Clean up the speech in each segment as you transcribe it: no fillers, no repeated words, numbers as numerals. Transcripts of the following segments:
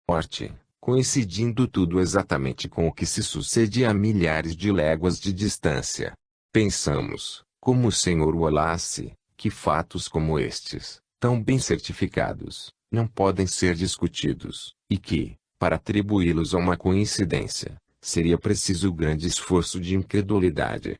morte, coincidindo tudo exatamente com o que se sucedia a milhares de léguas de distância. Pensamos, como o Sr. Wallace, que fatos como estes, tão bem certificados, não podem ser discutidos, e que, para atribuí-los a uma coincidência, seria preciso grande esforço de incredulidade.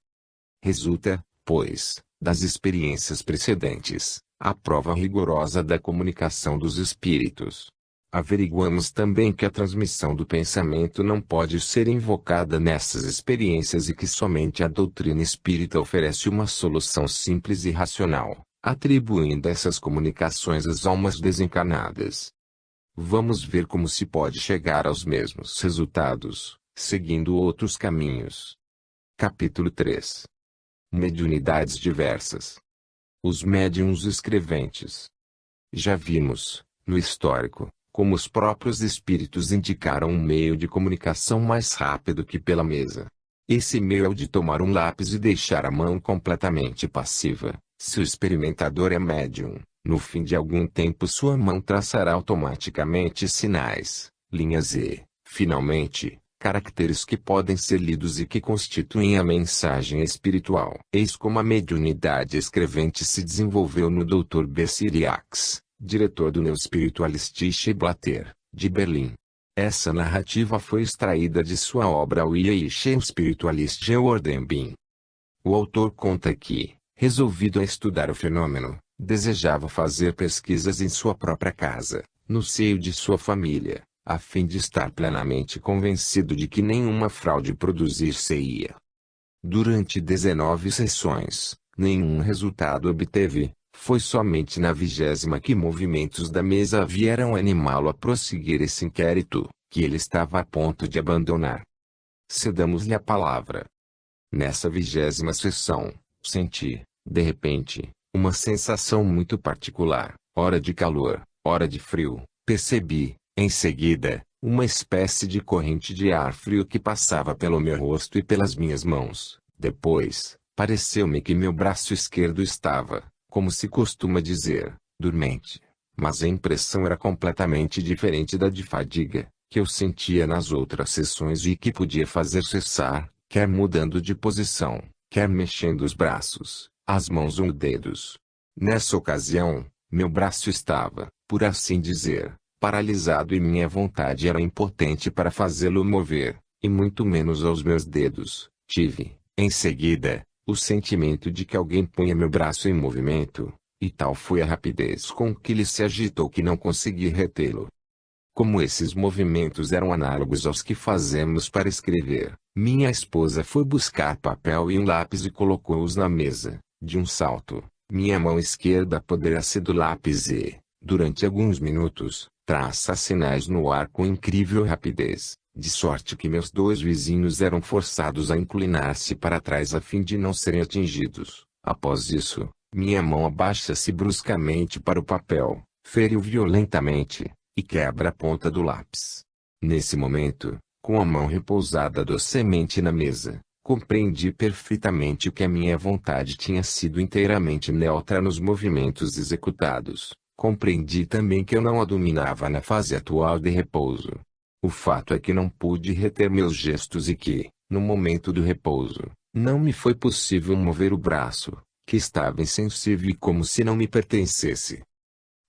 Resulta, pois, das experiências precedentes, a prova rigorosa da comunicação dos espíritos. Averiguamos também que a transmissão do pensamento não pode ser invocada nessas experiências e que somente a doutrina espírita oferece uma solução simples e racional, atribuindo essas comunicações às almas desencarnadas. Vamos ver como se pode chegar aos mesmos resultados, seguindo outros caminhos. Capítulo 3. Mediunidades diversas. Os médiuns escreventes. Já vimos, no histórico, como os próprios espíritos indicaram um meio de comunicação mais rápido que pela mesa. Esse meio é o de tomar um lápis e deixar a mão completamente passiva. Se o experimentador é médium, no fim de algum tempo sua mão traçará automaticamente sinais, linhas e, finalmente, caracteres que podem ser lidos e que constituem a mensagem espiritual. Eis como a mediunidade escrevente se desenvolveu no Dr. B. Cyriax, diretor do Neuspiritualistische Blatter, de Berlim. Essa narrativa foi extraída de sua obra Wieische Spiritualistische Ordenbin. O autor conta que, resolvido a estudar o fenômeno, desejava fazer pesquisas em sua própria casa, no seio de sua família, a fim de estar plenamente convencido de que nenhuma fraude produzir-se-ia. Durante 19 sessões, nenhum resultado obteve. Foi somente na 20ª que movimentos da mesa vieram animá-lo a prosseguir esse inquérito, que ele estava a ponto de abandonar. Cedamos-lhe a palavra. Nessa 20ª sessão, senti, de repente, uma sensação muito particular, ora de calor, ora de frio. Percebi, em seguida, uma espécie de corrente de ar frio que passava pelo meu rosto e pelas minhas mãos. Depois, pareceu-me que meu braço esquerdo estava, como se costuma dizer, dormente. Mas a impressão era completamente diferente da de fadiga, que eu sentia nas outras sessões e que podia fazer cessar, quer mudando de posição, quer mexendo os braços, as mãos ou dedos. Nessa ocasião, meu braço estava, por assim dizer, paralisado e minha vontade era impotente para fazê-lo mover, e muito menos aos meus dedos. Tive, em seguida, o sentimento de que alguém punha meu braço em movimento, e tal foi a rapidez com que ele se agitou que não consegui retê-lo. Como esses movimentos eram análogos aos que fazemos para escrever, minha esposa foi buscar papel e um lápis e colocou-os na mesa. De um salto, minha mão esquerda apodera-se do lápis e, durante alguns minutos, traça sinais no ar com incrível rapidez, de sorte que meus dois vizinhos eram forçados a inclinar-se para trás a fim de não serem atingidos. Após isso, minha mão abaixa-se bruscamente para o papel, fere-o violentamente, e quebra a ponta do lápis. Nesse momento, com a mão repousada docemente na mesa, compreendi perfeitamente que a minha vontade tinha sido inteiramente neutra nos movimentos executados. Compreendi também que eu não a dominava na fase atual de repouso. O fato é que não pude reter meus gestos e que, no momento do repouso, não me foi possível mover o braço, que estava insensível e como se não me pertencesse.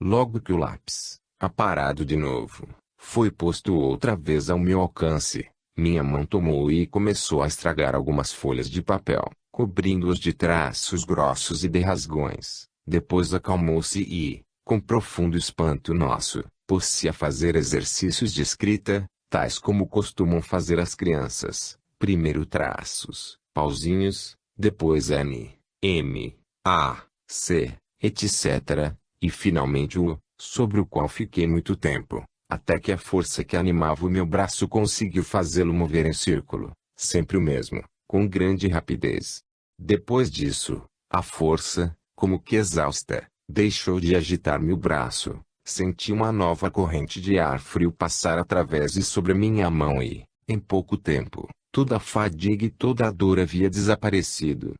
Logo que o lápis, aparado de novo, foi posto outra vez ao meu alcance, minha mão tomou e começou a estragar algumas folhas de papel, cobrindo-os de traços grossos e de rasgões. Depois acalmou-se e, com profundo espanto nosso, pôs-se a fazer exercícios de escrita, tais como costumam fazer as crianças. Primeiro traços, pauzinhos, depois N, M, A, C, etc., e finalmente o, sobre o qual fiquei muito tempo, até que a força que animava o meu braço conseguiu fazê-lo mover em círculo, sempre o mesmo, com grande rapidez. Depois disso, a força, como que exausta, deixou de agitar-me o braço. Senti uma nova corrente de ar frio passar através e sobre minha mão e, em pouco tempo, toda a fadiga e toda a dor havia desaparecido.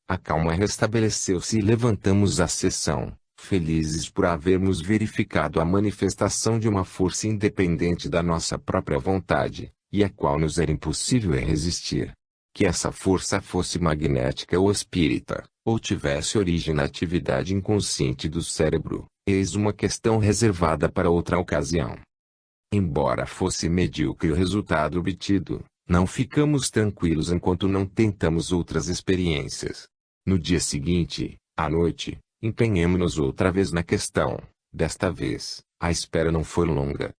A calma restabeleceu-se e levantamos a sessão. felizes por havermos verificado a manifestação de uma força independente da nossa própria vontade, e a qual nos era impossível resistir. Que essa força fosse magnética ou espírita, ou tivesse origem na atividade inconsciente do cérebro, eis uma questão reservada para outra ocasião. Embora fosse medíocre o resultado obtido, não ficamos tranquilos enquanto não tentamos outras experiências. No dia seguinte, à noite, empenhemo-nos outra vez na questão. Desta vez, a espera não foi longa.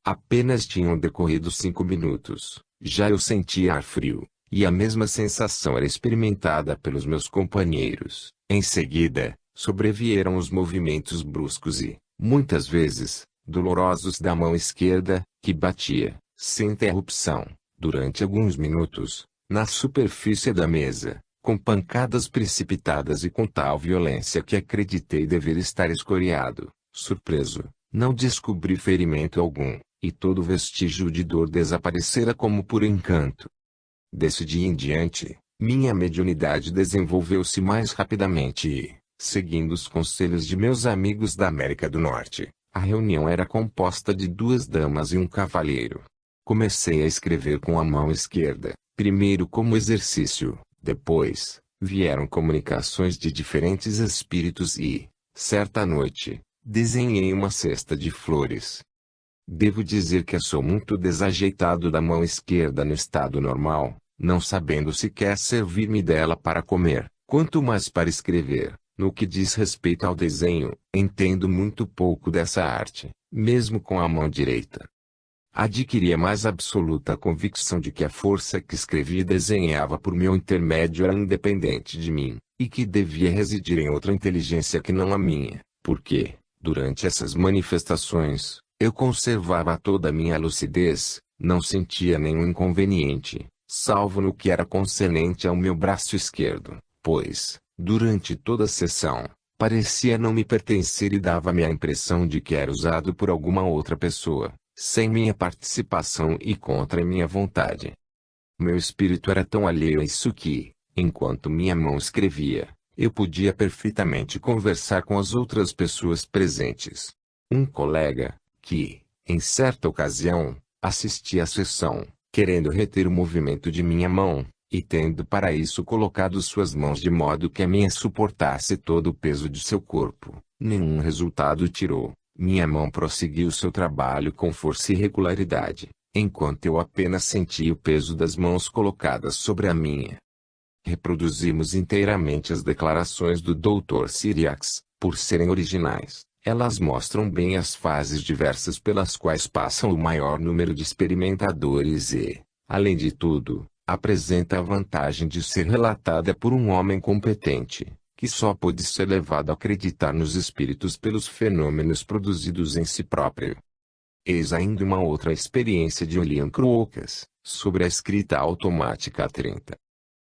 Apenas tinham decorrido 5 minutos, já eu sentia ar frio, e a mesma sensação era experimentada pelos meus companheiros. Em seguida, sobrevieram os movimentos bruscos e, muitas vezes, dolorosos da mão esquerda, que batia, sem interrupção, durante alguns minutos, na superfície da mesa, com pancadas precipitadas e com tal violência que acreditei dever estar escoriado. Surpreso, não descobri ferimento algum, e todo vestígio de dor desaparecera como por encanto. Desse dia em diante, minha mediunidade desenvolveu-se mais rapidamente e, seguindo os conselhos de meus amigos da América do Norte, a reunião era composta de 2 damas e um cavalheiro. Comecei a escrever com a mão esquerda, primeiro como exercício, depois, vieram comunicações de diferentes espíritos e, certa noite, desenhei uma cesta de flores. Devo dizer que sou muito desajeitado da mão esquerda no estado normal, não sabendo sequer servir-me dela para comer, quanto mais para escrever. No que diz respeito ao desenho, entendo muito pouco dessa arte, mesmo com a mão direita. Adquiri a mais absoluta convicção de que a força que escrevia e desenhava por meu intermédio era independente de mim, e que devia residir em outra inteligência que não a minha, porque, durante essas manifestações, eu conservava toda a minha lucidez, não sentia nenhum inconveniente, salvo no que era concernente ao meu braço esquerdo, pois, durante toda a sessão, parecia não me pertencer e dava-me a impressão de que era usado por alguma outra pessoa, sem minha participação e contra minha vontade. Meu espírito era tão alheio a isso que, enquanto minha mão escrevia, eu podia perfeitamente conversar com as outras pessoas presentes. Um colega, que, em certa ocasião, assistia à sessão, querendo reter o movimento de minha mão, e tendo para isso colocado suas mãos de modo que a minha suportasse todo o peso de seu corpo, nenhum resultado tirou. Minha mão prosseguiu seu trabalho com força e regularidade, enquanto eu apenas sentia o peso das mãos colocadas sobre a minha. Reproduzimos inteiramente as declarações do Dr. Cyriax, por serem originais. Elas mostram bem as fases diversas pelas quais passam o maior número de experimentadores e, além de tudo, apresenta a vantagem de ser relatada por um homem competente, que só pode ser levado a acreditar nos espíritos pelos fenômenos produzidos em si próprio. Eis ainda uma outra experiência de William Crookes, sobre a escrita automática a 30.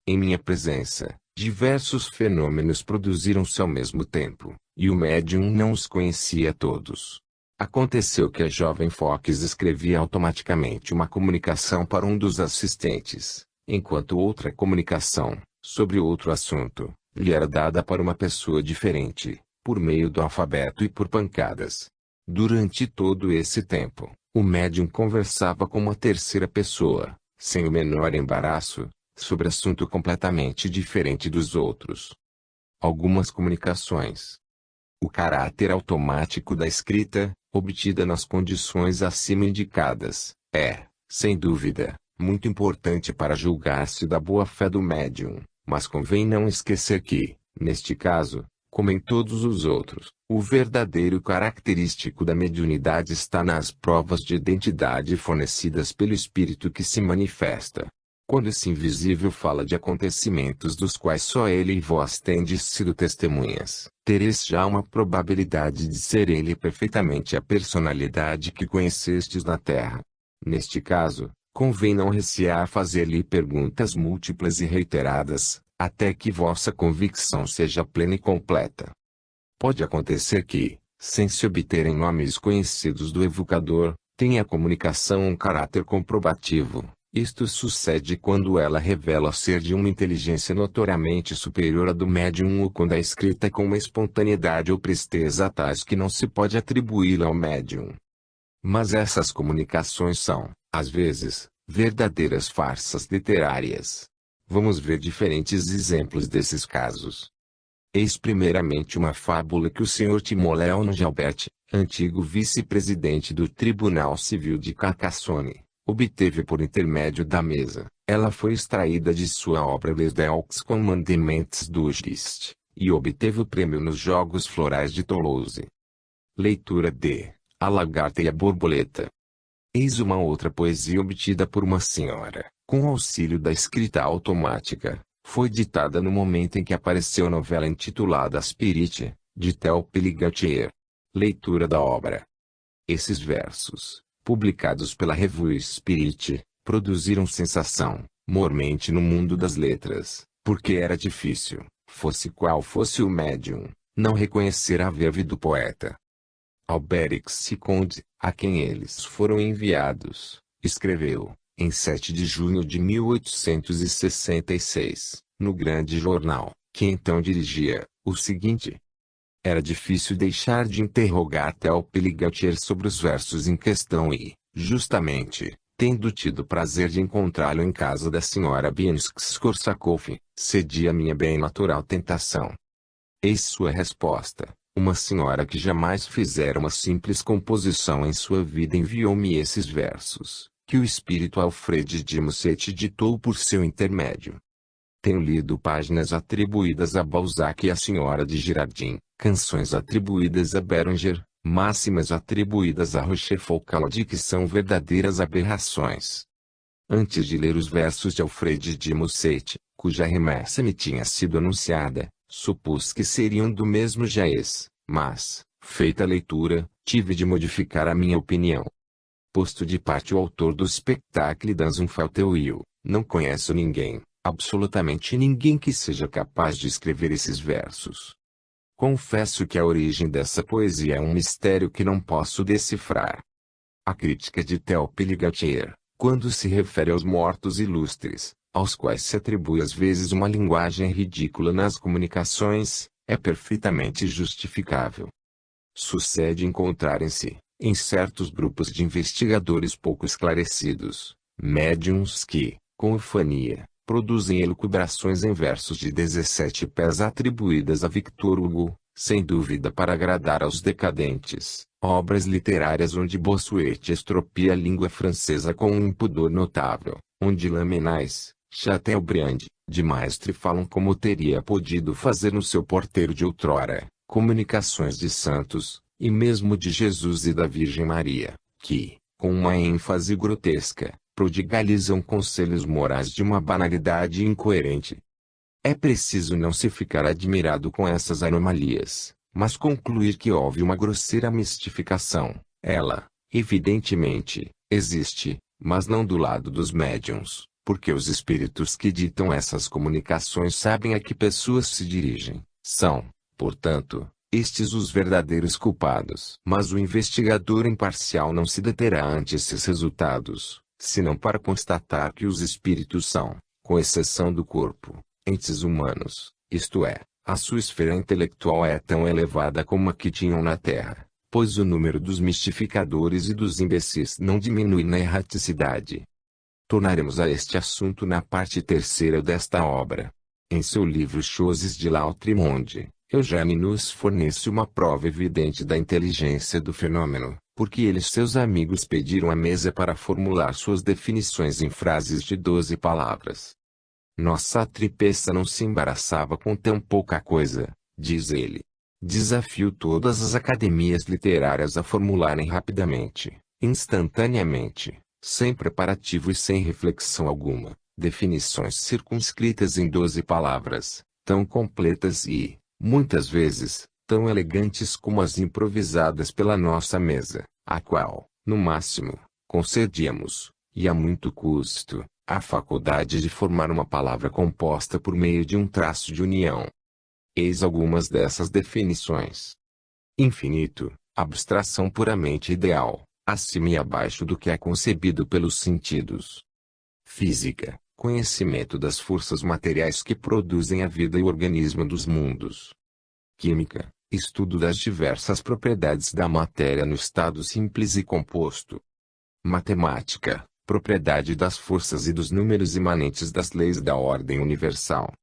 Em minha presença, diversos fenômenos produziram-se ao mesmo tempo, e o médium não os conhecia todos. Aconteceu que a jovem Fox escrevia automaticamente uma comunicação para um dos assistentes, enquanto outra comunicação, sobre outro assunto, lhe era dada para uma pessoa diferente, por meio do alfabeto e por pancadas. Durante todo esse tempo, o médium conversava com uma terceira pessoa, sem o menor embaraço, sobre assunto completamente diferente dos outros. Algumas comunicações. O caráter automático da escrita, obtida nas condições acima indicadas, é, sem dúvida, muito importante para julgar-se da boa-fé do médium, mas convém não esquecer que, neste caso, como em todos os outros, o verdadeiro característico da mediunidade está nas provas de identidade fornecidas pelo espírito que se manifesta. Quando esse invisível fala de acontecimentos dos quais só ele e vós tendes sido testemunhas, tereis já uma probabilidade de ser ele perfeitamente a personalidade que conhecestes na terra. Neste caso, convém não recear fazer-lhe perguntas múltiplas e reiteradas, até que vossa convicção seja plena e completa. Pode acontecer que, sem se obterem nomes conhecidos do evocador, tenha a comunicação um caráter comprobativo, Isto sucede quando ela revela ser de uma inteligência notoriamente superior à do médium ou quando é escrita com uma espontaneidade ou presteza tais que não se pode atribuí-la ao médium. Mas essas comunicações são, às vezes, verdadeiras farsas literárias. Vamos ver diferentes exemplos desses casos. Eis primeiramente uma fábula que o Sr. Timoleon Gilbert, antigo vice-presidente do Tribunal Civil de Carcassonne, obteve por intermédio da mesa. Ela foi extraída de sua obra Les Deux Commandements du Juste, e obteve o prêmio nos Jogos Florais de Toulouse. Leitura de A Lagarta e a Borboleta. Eis uma outra poesia obtida por uma senhora, com auxílio da escrita automática. Foi ditada no momento em que apareceu a novela intitulada Spirit, de Théophile Ligatier. Leitura da obra. Esses versos, publicados pela Revue Spirit, produziram sensação, mormente no mundo das letras, porque era difícil, fosse qual fosse o médium, não reconhecer a verve do poeta. Alberic Conde, a quem eles foram enviados, escreveu, em 7 de junho de 1866, no Grande Jornal, que então dirigia, o seguinte. Era difícil deixar de interrogar Théophile Ligatier sobre os versos em questão e, justamente, tendo tido o prazer de encontrá-lo em casa da senhora Bianchi-Korsakoff, cedi a minha bem natural tentação. Eis sua resposta. Uma senhora que jamais fizera uma simples composição em sua vida enviou-me esses versos, que o espírito Alfred de Musset ditou por seu intermédio. Tenho lido páginas atribuídas a Balzac e à senhora de Girardin, canções atribuídas a Béranger, máximas atribuídas a Rochefoucauld que são verdadeiras aberrações. Antes de ler os versos de Alfred de Musset, cuja remessa me tinha sido anunciada, supus que seriam do mesmo jaez, mas, feita a leitura, tive de modificar a minha opinião. Posto de parte o autor do Spectacle dans un fauteuil, não conheço ninguém, absolutamente ninguém que seja capaz de escrever esses versos. Confesso que a origem dessa poesia é um mistério que não posso decifrar. A crítica de Théophile Ligatier, quando se refere aos mortos ilustres, aos quais se atribui às vezes uma linguagem ridícula nas comunicações, é perfeitamente justificável. Sucede encontrarem-se, em certos grupos de investigadores pouco esclarecidos, médiuns que, com ufania, produzem elucubrações em versos de 17 pés atribuídas a Victor Hugo, sem dúvida para agradar aos decadentes, obras literárias onde Bossuet estropia a língua francesa com um impudor notável, onde Lamennais, Chateaubriand, de Maistre falam como teria podido fazer no seu porteiro de outrora, comunicações de santos, e mesmo de Jesus e da Virgem Maria, que, com uma ênfase grotesca, prodigalizam conselhos morais de uma banalidade incoerente. É preciso não se ficar admirado com essas anomalias, mas concluir que houve uma grosseira mistificação. Ela, evidentemente, existe, mas não do lado dos médiuns, porque os espíritos que ditam essas comunicações sabem a que pessoas se dirigem. São, portanto, estes os verdadeiros culpados. Mas o investigador imparcial não se deterá ante esses resultados, senão para constatar que os espíritos são, com exceção do corpo, entes humanos, isto é, a sua esfera intelectual é tão elevada como a que tinham na Terra, pois o número dos mistificadores e dos imbecis não diminui na erraticidade. Tornaremos a este assunto na parte terceira desta obra. Em seu livro Choses de l'Autre-Monde, Eugène nos fornece uma prova evidente da inteligência do fenômeno, porque ele e seus amigos pediram à mesa para formular suas definições em frases de 12 palavras. Nossa tripeça não se embaraçava com tão pouca coisa, diz ele. Desafio todas as academias literárias a formularem rapidamente, instantaneamente, sem preparativo e sem reflexão alguma, definições circunscritas em 12 palavras, tão completas e, muitas vezes, tão elegantes como as improvisadas pela nossa mesa, a qual, no máximo, concedíamos, e a muito custo, a faculdade de formar uma palavra composta por meio de um traço de união. Eis algumas dessas definições. Infinito, abstração puramente ideal, acima e abaixo do que é concebido pelos sentidos. Física, conhecimento das forças materiais que produzem a vida e o organismo dos mundos. Química, estudo das diversas propriedades da matéria no estado simples e composto. Matemática, propriedade das forças e dos números imanentes das leis da ordem universal.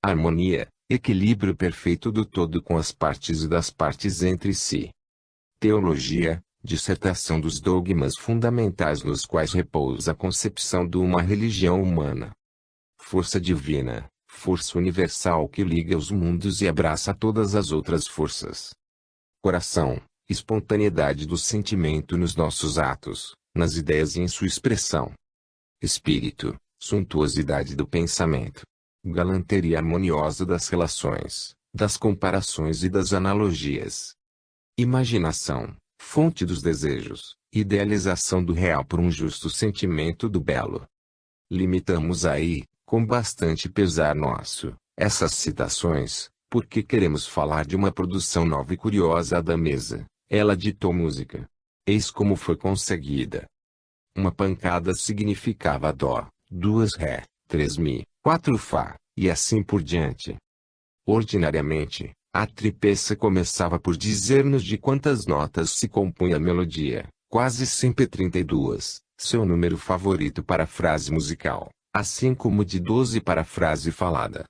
Harmonia, equilíbrio perfeito do todo com as partes e das partes entre si. Teologia, dissertação dos dogmas fundamentais nos quais repousa a concepção de uma religião humana. Força divina, força universal que liga os mundos e abraça todas as outras forças. Coração, espontaneidade do sentimento nos nossos atos, nas ideias e em sua expressão. Espírito, suntuosidade do pensamento. Galanteria harmoniosa das relações, das comparações e das analogias. Imaginação, fonte dos desejos, idealização do real por um justo sentimento do belo. Limitamos aí, com bastante pesar nosso, essas citações, porque queremos falar de uma produção nova e curiosa da mesa. Ela ditou música. Eis como foi conseguida. Uma pancada significava dó, 2 ré, 3 mi, 4 fá, e assim por diante. Ordinariamente, a tripeça começava por dizer-nos de quantas notas se compunha a melodia, quase sempre 32, seu número favorito para a frase musical, assim como de 12 para a frase falada.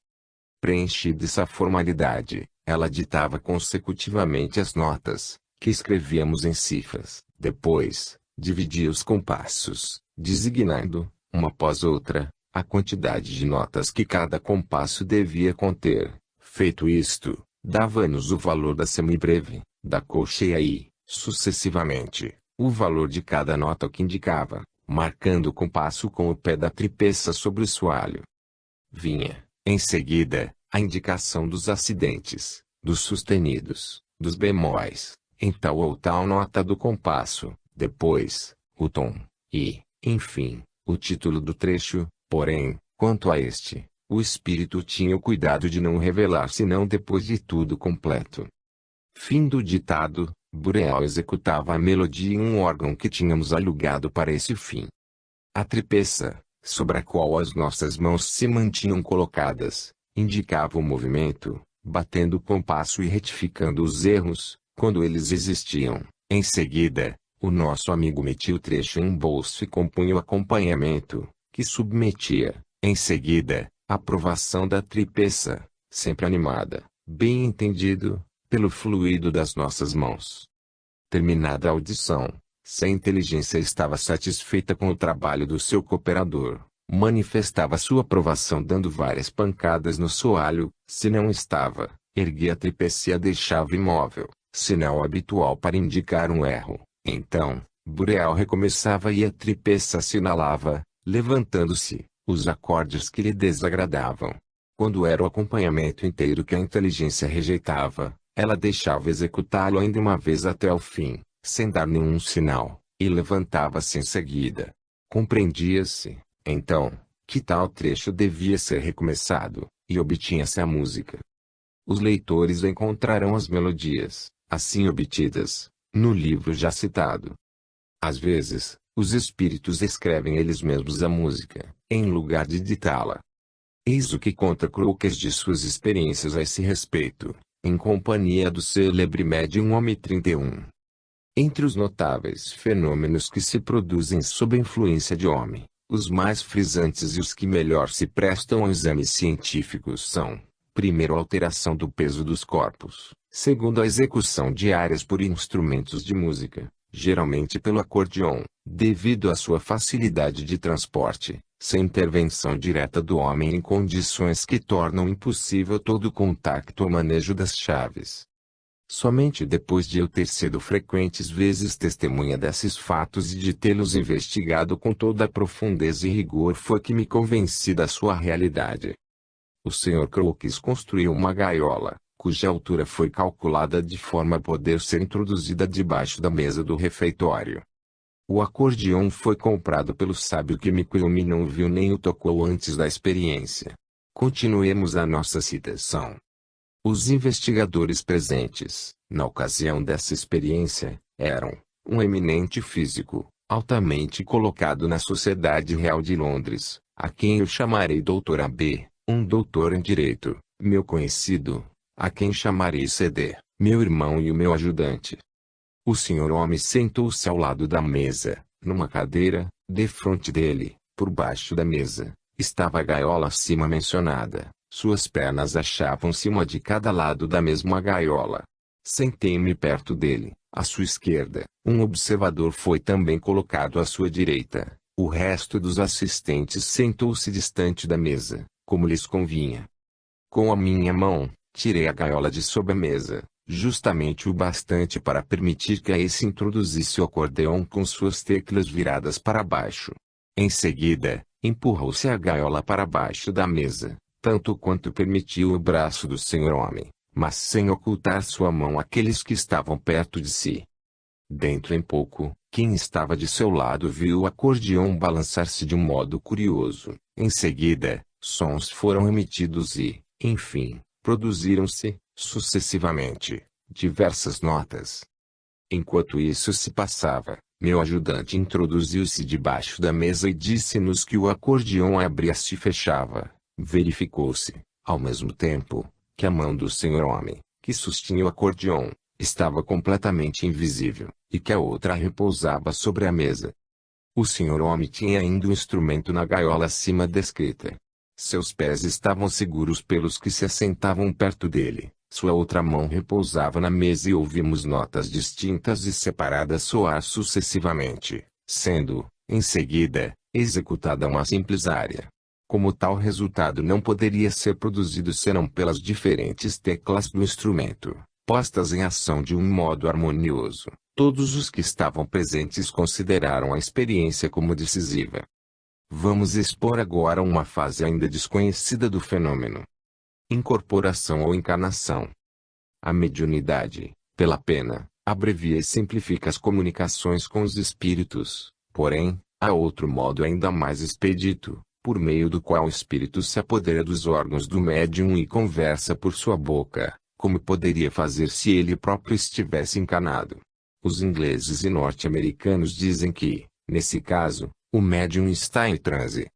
Preenchida essa formalidade, ela ditava consecutivamente as notas, que escrevíamos em cifras. Depois, dividia os compassos, designando, uma após outra, a quantidade de notas que cada compasso devia conter. Feito isto, dava-nos o valor da semibreve, da colcheia e, sucessivamente, o valor de cada nota que indicava, marcando o compasso com o pé da tripeça sobre o soalho. Vinha, em seguida, a indicação dos acidentes, dos sustenidos, dos bemóis, em tal ou tal nota do compasso, depois, o tom, e, enfim, o título do trecho. Porém, quanto a este, o espírito tinha o cuidado de não revelar senão depois de tudo completo. Fim do ditado, Bureal executava a melodia em um órgão que tínhamos alugado para esse fim. A tripeça, sobre a qual as nossas mãos se mantinham colocadas, indicava o movimento, batendo o compasso e retificando os erros, quando eles existiam. Em seguida, o nosso amigo metia o trecho em um bolso e compunha o acompanhamento, que submetia, em seguida, a aprovação da tripeça, sempre animada, bem entendido, pelo fluido das nossas mãos. Terminada a audição, se a inteligência estava satisfeita com o trabalho do seu cooperador, manifestava sua aprovação dando várias pancadas no soalho. Se não estava, erguia a tripeça e a deixava imóvel, sinal habitual para indicar um erro. Então, Bureal recomeçava e a tripeça assinalava, levantando-se, os acordes que lhe desagradavam. Quando era o acompanhamento inteiro que a inteligência rejeitava, ela deixava executá-lo ainda uma vez até o fim, sem dar nenhum sinal, e levantava-se em seguida. Compreendia-se, então, que tal trecho devia ser recomeçado, e obtinha-se a música. Os leitores encontrarão as melodias, assim obtidas, no livro já citado. Às vezes, os espíritos escrevem eles mesmos a música, em lugar de ditá-la. Eis o que conta Crookes de suas experiências a esse respeito, em companhia do célebre médium Homem 31. Entre os notáveis fenômenos que se produzem sob a influência de Homem, os mais frisantes e os que melhor se prestam a exames científicos são: primeiro, a alteração do peso dos corpos; segundo, a execução de áreas por instrumentos de música, geralmente pelo acordeon, devido à sua facilidade de transporte, sem intervenção direta do homem em condições que tornam impossível todo o contacto ou manejo das chaves. Somente depois de eu ter sido frequentes vezes testemunha desses fatos e de tê-los investigado com toda a profundeza e rigor foi que me convenci da sua realidade. O Sr. Crookes construiu uma gaiola, cuja altura foi calculada de forma a poder ser introduzida debaixo da mesa do refeitório. O acordeão foi comprado pelo sábio químico e o homem não o viu nem o tocou antes da experiência. Continuemos a nossa citação. Os investigadores presentes, na ocasião dessa experiência, eram um eminente físico, altamente colocado na Sociedade Real de Londres, a quem eu chamarei Dr. AB, um doutor em Direito, meu conhecido, a quem chamarei CD, meu irmão e o meu ajudante. O senhor homem sentou-se ao lado da mesa, numa cadeira, defronte dele, por baixo da mesa, estava a gaiola acima mencionada, suas pernas achavam-se uma de cada lado da mesma gaiola. Sentei-me perto dele, à sua esquerda, um observador foi também colocado à sua direita, o resto dos assistentes sentou-se distante da mesa, como lhes convinha. Com a minha mão, tirei a gaiola de sob a mesa, justamente o bastante para permitir que a esse introduzisse o acordeão com suas teclas viradas para baixo. Em seguida, empurrou-se a gaiola para baixo da mesa, tanto quanto permitiu o braço do senhor homem, mas sem ocultar sua mão àqueles que estavam perto de si. Dentro em pouco, quem estava de seu lado viu o acordeão balançar-se de um modo curioso. Em seguida, sons foram emitidos e, enfim, produziram-se, sucessivamente, diversas notas. Enquanto isso se passava, meu ajudante introduziu-se debaixo da mesa e disse-nos que o acordeão abria-se e fechava. Verificou-se, ao mesmo tempo, que a mão do senhor homem, que sustinha o acordeão, estava completamente invisível, e que a outra repousava sobre a mesa. O senhor homem tinha ainda o instrumento na gaiola acima descrita. Seus pés estavam seguros pelos que se assentavam perto dele, sua outra mão repousava na mesa e ouvimos notas distintas e separadas soar sucessivamente, sendo, em seguida, executada uma simples área. Como tal resultado não poderia ser produzido senão pelas diferentes teclas do instrumento, postas em ação de um modo harmonioso, todos os que estavam presentes consideraram a experiência como decisiva. Vamos expor agora uma fase ainda desconhecida do fenômeno. Incorporação ou encarnação. A mediunidade, pela pena, abrevia e simplifica as comunicações com os espíritos, porém, há outro modo ainda mais expedito, por meio do qual o espírito se apodera dos órgãos do médium e conversa por sua boca, como poderia fazer se ele próprio estivesse encarnado. Os ingleses e norte-americanos dizem que, nesse caso, o médium está em transe.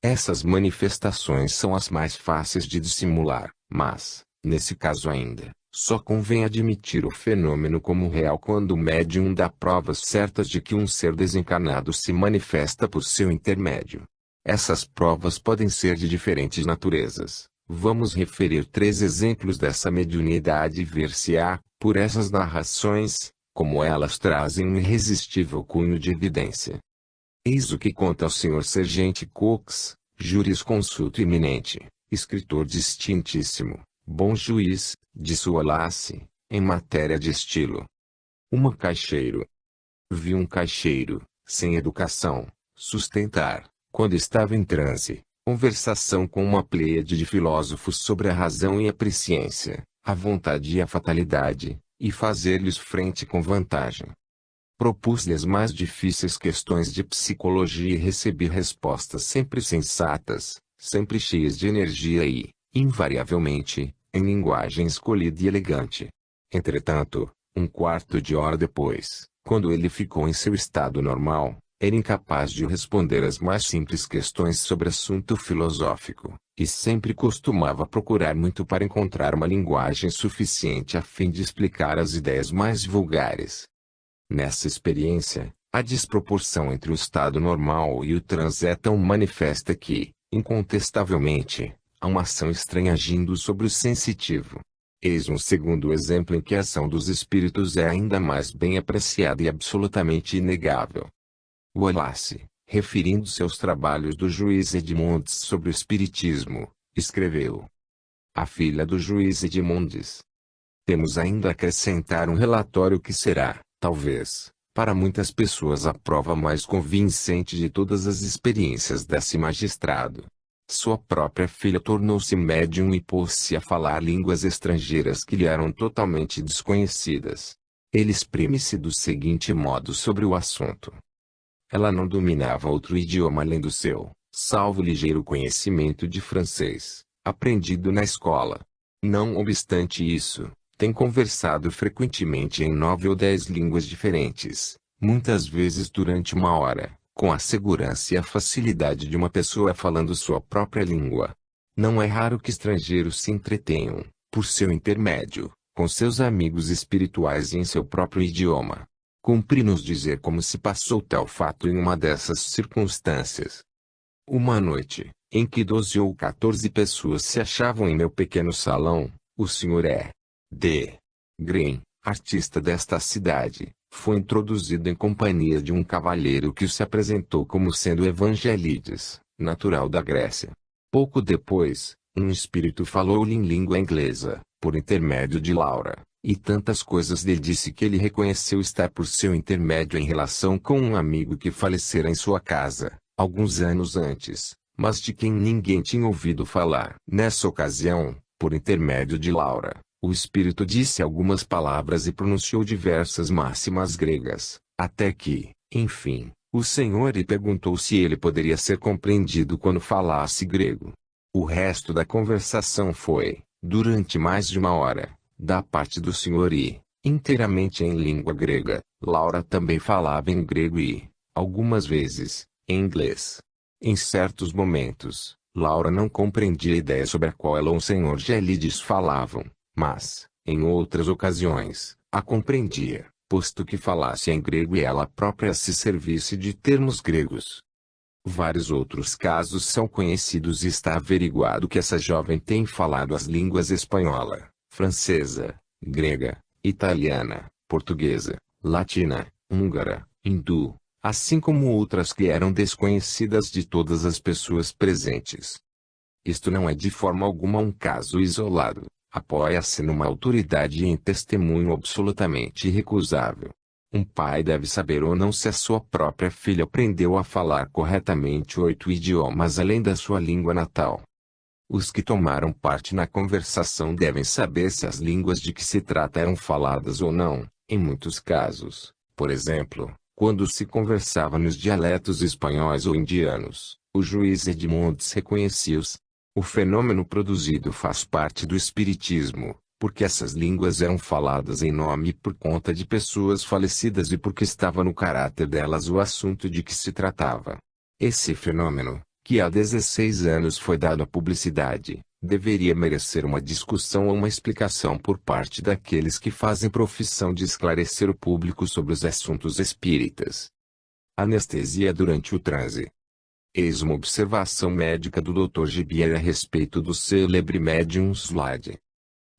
Essas manifestações são as mais fáceis de dissimular, mas, nesse caso ainda, só convém admitir o fenômeno como real quando o médium dá provas certas de que um ser desencarnado se manifesta por seu intermédio. Essas provas podem ser de diferentes naturezas. Vamos referir 3 exemplos dessa mediunidade e ver se há, por essas narrações, como elas trazem um irresistível cunho de evidência. Eis o que conta ao Sr. Sergeante Cox, jurisconsulto eminente, escritor distintíssimo, bom juiz, de sua classe, em matéria de estilo. Uma caixeiro. Vi um caixeiro, sem educação, sustentar, quando estava em transe, conversação com uma pleiade de filósofos sobre a razão e a presciência, a vontade e a fatalidade, e fazer-lhes frente com vantagem. Propus-lhe as mais difíceis questões de psicologia e recebi respostas sempre sensatas, sempre cheias de energia e, invariavelmente, em linguagem escolhida e elegante. Entretanto, um quarto de hora depois, quando ele ficou em seu estado normal, era incapaz de responder às mais simples questões sobre assunto filosófico, e sempre costumava procurar muito para encontrar uma linguagem suficiente a fim de explicar as ideias mais vulgares. Nessa experiência, a desproporção entre o estado normal e o transe é tão manifesta que, incontestavelmente, há uma ação estranha agindo sobre o sensitivo. Eis um segundo exemplo em que a ação dos espíritos é ainda mais bem apreciada e absolutamente inegável. Wallace, referindo seus trabalhos do juiz Edmonds sobre o espiritismo, escreveu: A filha do juiz Edmonds. Temos ainda a acrescentar um relatório que será, talvez, para muitas pessoas a prova mais convincente de todas as experiências desse magistrado. Sua própria filha tornou-se médium e pôs-se a falar línguas estrangeiras que lhe eram totalmente desconhecidas. Ele exprime-se do seguinte modo sobre o assunto. Ela não dominava outro idioma além do seu, salvo ligeiro conhecimento de francês, aprendido na escola. Não obstante isso, tem conversado frequentemente em 9 ou 10 línguas diferentes, muitas vezes durante uma hora, com a segurança e a facilidade de uma pessoa falando sua própria língua. Não é raro que estrangeiros se entretenham, por seu intermédio, com seus amigos espirituais em seu próprio idioma. Cumpre-nos dizer como se passou tal fato em uma dessas circunstâncias. Uma noite, em que 12 ou 14 pessoas se achavam em meu pequeno salão, o Sr. E. D. Green, artista desta cidade, foi introduzido em companhia de um cavalheiro que se apresentou como sendo Evangelides, natural da Grécia. Pouco depois, um espírito falou-lhe em língua inglesa, por intermédio de Laura, e tantas coisas lhe disse que ele reconheceu estar por seu intermédio em relação com um amigo que falecera em sua casa, alguns anos antes, mas de quem ninguém tinha ouvido falar. Nessa ocasião, por intermédio de Laura, o espírito disse algumas palavras e pronunciou diversas máximas gregas, até que, enfim, o Senhor lhe perguntou se ele poderia ser compreendido quando falasse grego. O resto da conversação foi, durante mais de uma hora, da parte do Senhor e, inteiramente em língua grega. Laura também falava em grego e, algumas vezes, em inglês. Em certos momentos, Laura não compreendia a ideia sobre a qual ela ou o Sr. Gélides falavam, mas, em outras ocasiões, a compreendia, posto que falasse em grego e ela própria se servisse de termos gregos. Vários outros casos são conhecidos e está averiguado que essa jovem tem falado as línguas espanhola, francesa, grega, italiana, portuguesa, latina, húngara, hindu, assim como outras que eram desconhecidas de todas as pessoas presentes. Isto não é de forma alguma um caso isolado, apoia-se numa autoridade e em testemunho absolutamente irrecusável. Um pai deve saber ou não se a sua própria filha aprendeu a falar corretamente 8 idiomas além da sua língua natal. Os que tomaram parte na conversação devem saber se as línguas de que se trata eram faladas ou não. Em muitos casos, por exemplo, quando se conversava nos dialetos espanhóis ou indianos, o juiz Edmonds reconhecia-os. O fenômeno produzido faz parte do espiritismo, porque essas línguas eram faladas em nome e por conta de pessoas falecidas e porque estava no caráter delas o assunto de que se tratava. Esse fenômeno, que há 16 anos foi dado à publicidade, deveria merecer uma discussão ou uma explicação por parte daqueles que fazem profissão de esclarecer o público sobre os assuntos espíritas. Anestesia durante o transe. Eis uma observação médica do Dr. Gibier a respeito do célebre médium Slade.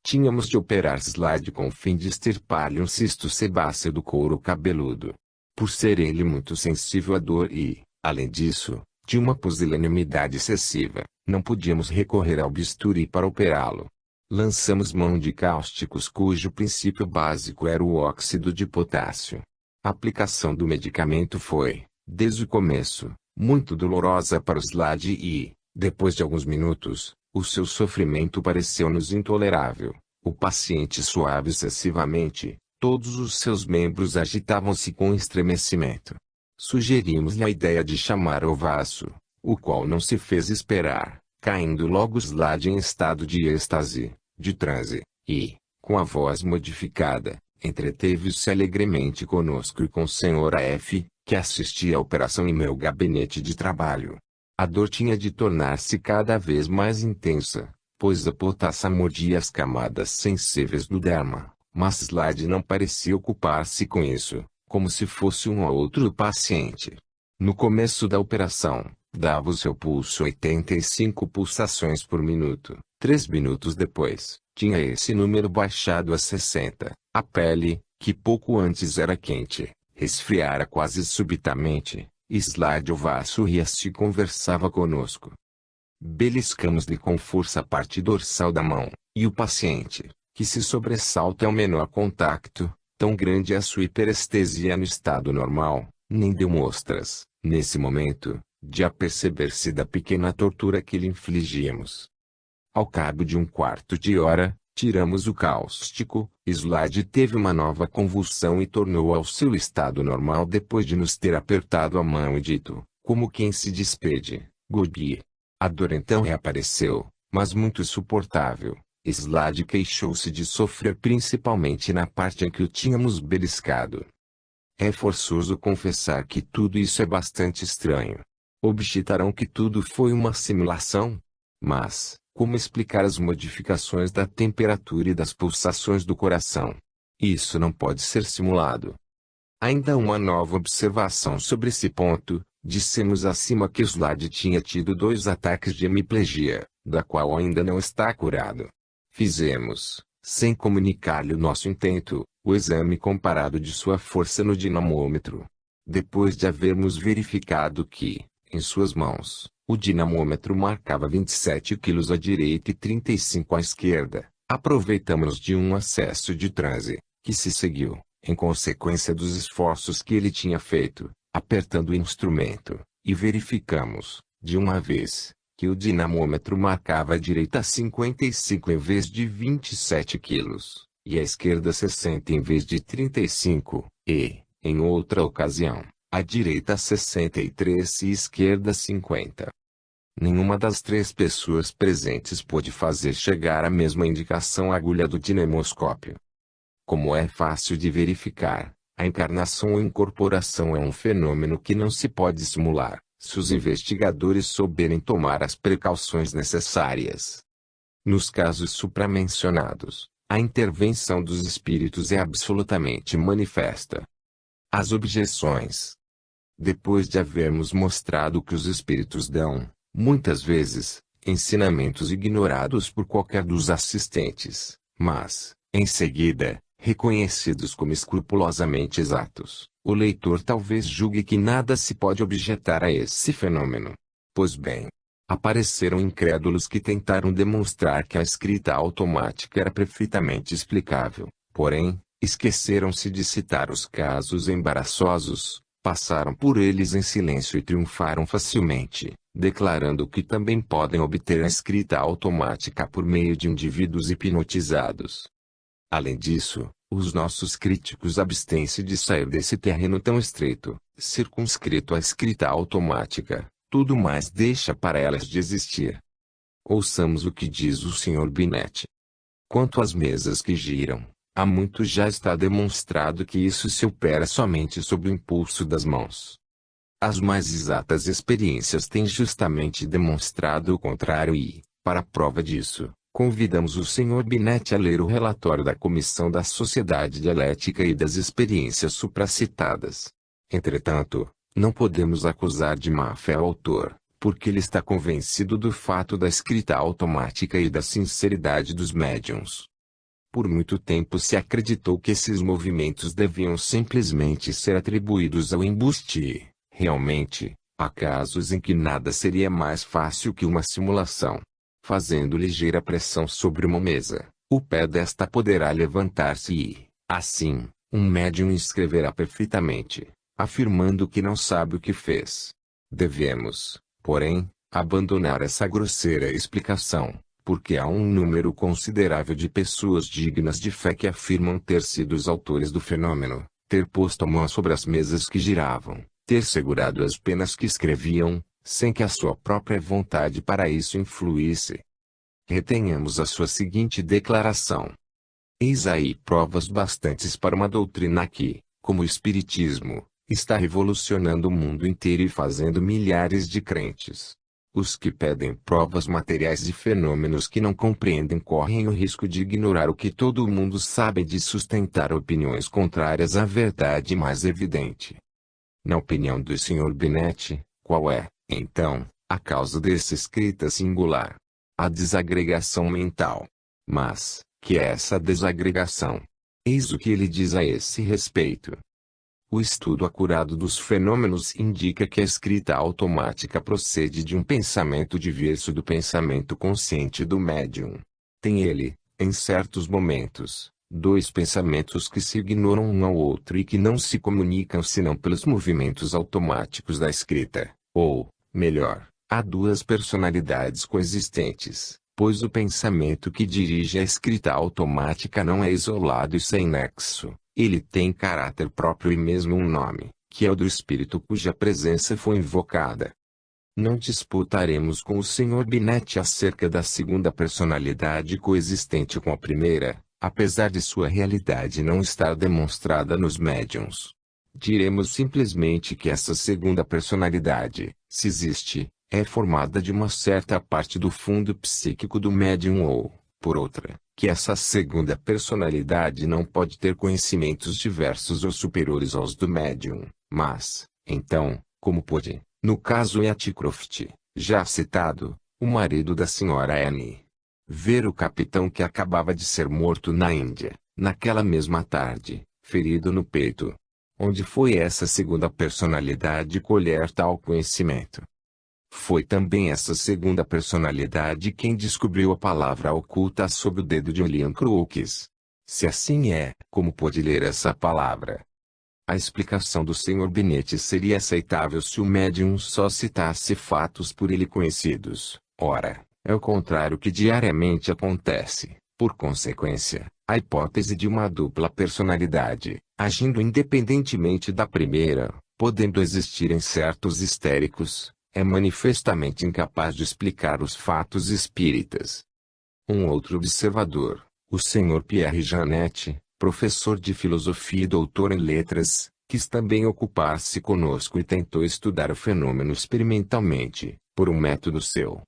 Tínhamos de operar Slade com o fim de extirpar-lhe um cisto sebáceo do couro cabeludo. Por ser ele muito sensível à dor e, além disso, de uma pusilanimidade excessiva, não podíamos recorrer ao bisturi para operá-lo. Lançamos mão de cáusticos cujo princípio básico era o óxido de potássio. A aplicação do medicamento foi, desde o começo, muito dolorosa para o Slade e, depois de alguns minutos, o seu sofrimento pareceu-nos intolerável. O paciente suava excessivamente, todos os seus membros agitavam-se com estremecimento. Sugerimos-lhe a ideia de chamar o Vaso, o qual não se fez esperar, caindo logo Slade em estado de êxtase, de transe, e, com a voz modificada, entreteve-se alegremente conosco e com o Sr. A.F., que assistia à operação em meu gabinete de trabalho. A dor tinha de tornar-se cada vez mais intensa, pois a potassa mordia as camadas sensíveis do derma, mas Slade não parecia ocupar-se com isso, como se fosse um ou outro paciente. No começo da operação, dava o seu pulso 85 pulsações por minuto. 3 minutos depois, tinha esse número baixado a 60. A pele, que pouco antes era quente, resfriara quase subitamente. Slade Ovaço ria-se e conversava conosco. Beliscamos-lhe com força a parte dorsal da mão, e o paciente, que se sobressalta ao menor contacto, tão grande é a sua hiperestesia no estado normal, nem deu mostras, nesse momento, de aperceber-se da pequena tortura que lhe infligíamos. Ao cabo de um quarto de hora, tiramos o cáustico. Slade teve uma nova convulsão e tornou ao seu estado normal depois de nos ter apertado a mão e dito, como quem se despede, "Goodbye." A dor então reapareceu, mas muito insuportável. Slade queixou-se de sofrer principalmente na parte em que o tínhamos beliscado. É forçoso confessar que tudo isso é bastante estranho. Objetarão que tudo foi uma simulação? Mas, como explicar as modificações da temperatura e das pulsações do coração? Isso não pode ser simulado. Ainda uma nova observação sobre esse ponto: dissemos acima que Slade tinha tido 2 ataques de hemiplegia, da qual ainda não está curado. Fizemos, sem comunicar-lhe o nosso intento, o exame comparado de sua força no dinamômetro. Depois de havermos verificado que, em suas mãos, o dinamômetro marcava 27 kg à direita e 35 à esquerda, aproveitamos de um acesso de transe, que se seguiu, em consequência dos esforços que ele tinha feito, apertando o instrumento, e verificamos, de uma vez, que o dinamômetro marcava à direita 55 em vez de 27 kg, e à esquerda 60 em vez de 35, e, em outra ocasião, à direita 63 e esquerda 50. Nenhuma das 3 pessoas presentes pôde fazer chegar a mesma indicação à agulha do dinamoscópio. Como é fácil de verificar, a encarnação ou incorporação é um fenômeno que não se pode simular, se os investigadores souberem tomar as precauções necessárias. Nos casos supramencionados, a intervenção dos espíritos é absolutamente manifesta. As objeções. Depois de havermos mostrado que os espíritos dão, muitas vezes, ensinamentos ignorados por qualquer dos assistentes, mas, em seguida, reconhecidos como escrupulosamente exatos, o leitor talvez julgue que nada se pode objetar a esse fenômeno. Pois bem, apareceram incrédulos que tentaram demonstrar que a escrita automática era perfeitamente explicável, porém, esqueceram-se de citar os casos embaraçosos, passaram por eles em silêncio e triunfaram facilmente, declarando que também podem obter a escrita automática por meio de indivíduos hipnotizados. Além disso, os nossos críticos abstêm-se de sair desse terreno tão estreito, circunscrito à escrita automática, tudo mais deixa para elas de existir. Ouçamos o que diz o Sr. Binet. Quanto às mesas que giram, há muito já está demonstrado que isso se opera somente sob o impulso das mãos. As mais exatas experiências têm justamente demonstrado o contrário e, para prova disso, convidamos o Sr. Binet a ler o relatório da Comissão da Sociedade Dialética e das experiências supracitadas. Entretanto, não podemos acusar de má-fé o autor, porque ele está convencido do fato da escrita automática e da sinceridade dos médiuns. Por muito tempo se acreditou que esses movimentos deviam simplesmente ser atribuídos ao embuste. Realmente, há casos em que nada seria mais fácil que uma simulação. Fazendo ligeira pressão sobre uma mesa, o pé desta poderá levantar-se e, assim, um médium escreverá perfeitamente, afirmando que não sabe o que fez. Devemos, porém, abandonar essa grosseira explicação, porque há um número considerável de pessoas dignas de fé que afirmam ter sido os autores do fenômeno, ter posto a mão sobre as mesas que giravam, ter segurado as penas que escreviam, sem que a sua própria vontade para isso influísse. Retenhamos a sua seguinte declaração. Eis aí provas bastantes para uma doutrina que, como o Espiritismo, está revolucionando o mundo inteiro e fazendo milhares de crentes. Os que pedem provas materiais de fenômenos que não compreendem correm o risco de ignorar o que todo mundo sabe e de sustentar opiniões contrárias à verdade mais evidente. Na opinião do Sr. Binet, qual é, então, a causa dessa escrita singular? A desagregação mental. Mas, que é essa desagregação? Eis o que ele diz a esse respeito. O estudo acurado dos fenômenos indica que a escrita automática procede de um pensamento diverso do pensamento consciente do médium. Tem ele, em certos momentos, 2 pensamentos que se ignoram um ao outro e que não se comunicam senão pelos movimentos automáticos da escrita, ou, melhor, há 2 personalidades coexistentes, pois o pensamento que dirige a escrita automática não é isolado e sem nexo. Ele tem caráter próprio e mesmo um nome, que é o do espírito cuja presença foi invocada. Não disputaremos com o Sr. Binet acerca da segunda personalidade coexistente com a primeira, apesar de sua realidade não estar demonstrada nos médiuns. Diremos simplesmente que essa segunda personalidade, se existe, é formada de uma certa parte do fundo psíquico do médium ou, por outra, que essa segunda personalidade não pode ter conhecimentos diversos ou superiores aos do médium, mas, então, como pôde, no caso Croft, já citado, o marido da senhora Anne, ver o capitão que acabava de ser morto na Índia, naquela mesma tarde, ferido no peito? Onde foi essa segunda personalidade colher tal conhecimento? Foi também essa segunda personalidade quem descobriu a palavra oculta sob o dedo de William Crookes. Se assim é, como pôde ler essa palavra? A explicação do Sr. Binet seria aceitável se o médium só citasse fatos por ele conhecidos. Ora, é o contrário que diariamente acontece. Por consequência, a hipótese de uma dupla personalidade, agindo independentemente da primeira, podendo existir em certos histéricos, é manifestamente incapaz de explicar os fatos espíritas. Um outro observador, o Sr. Pierre Janet, professor de filosofia e doutor em letras, quis também ocupar-se conosco e tentou estudar o fenômeno experimentalmente, por um método seu.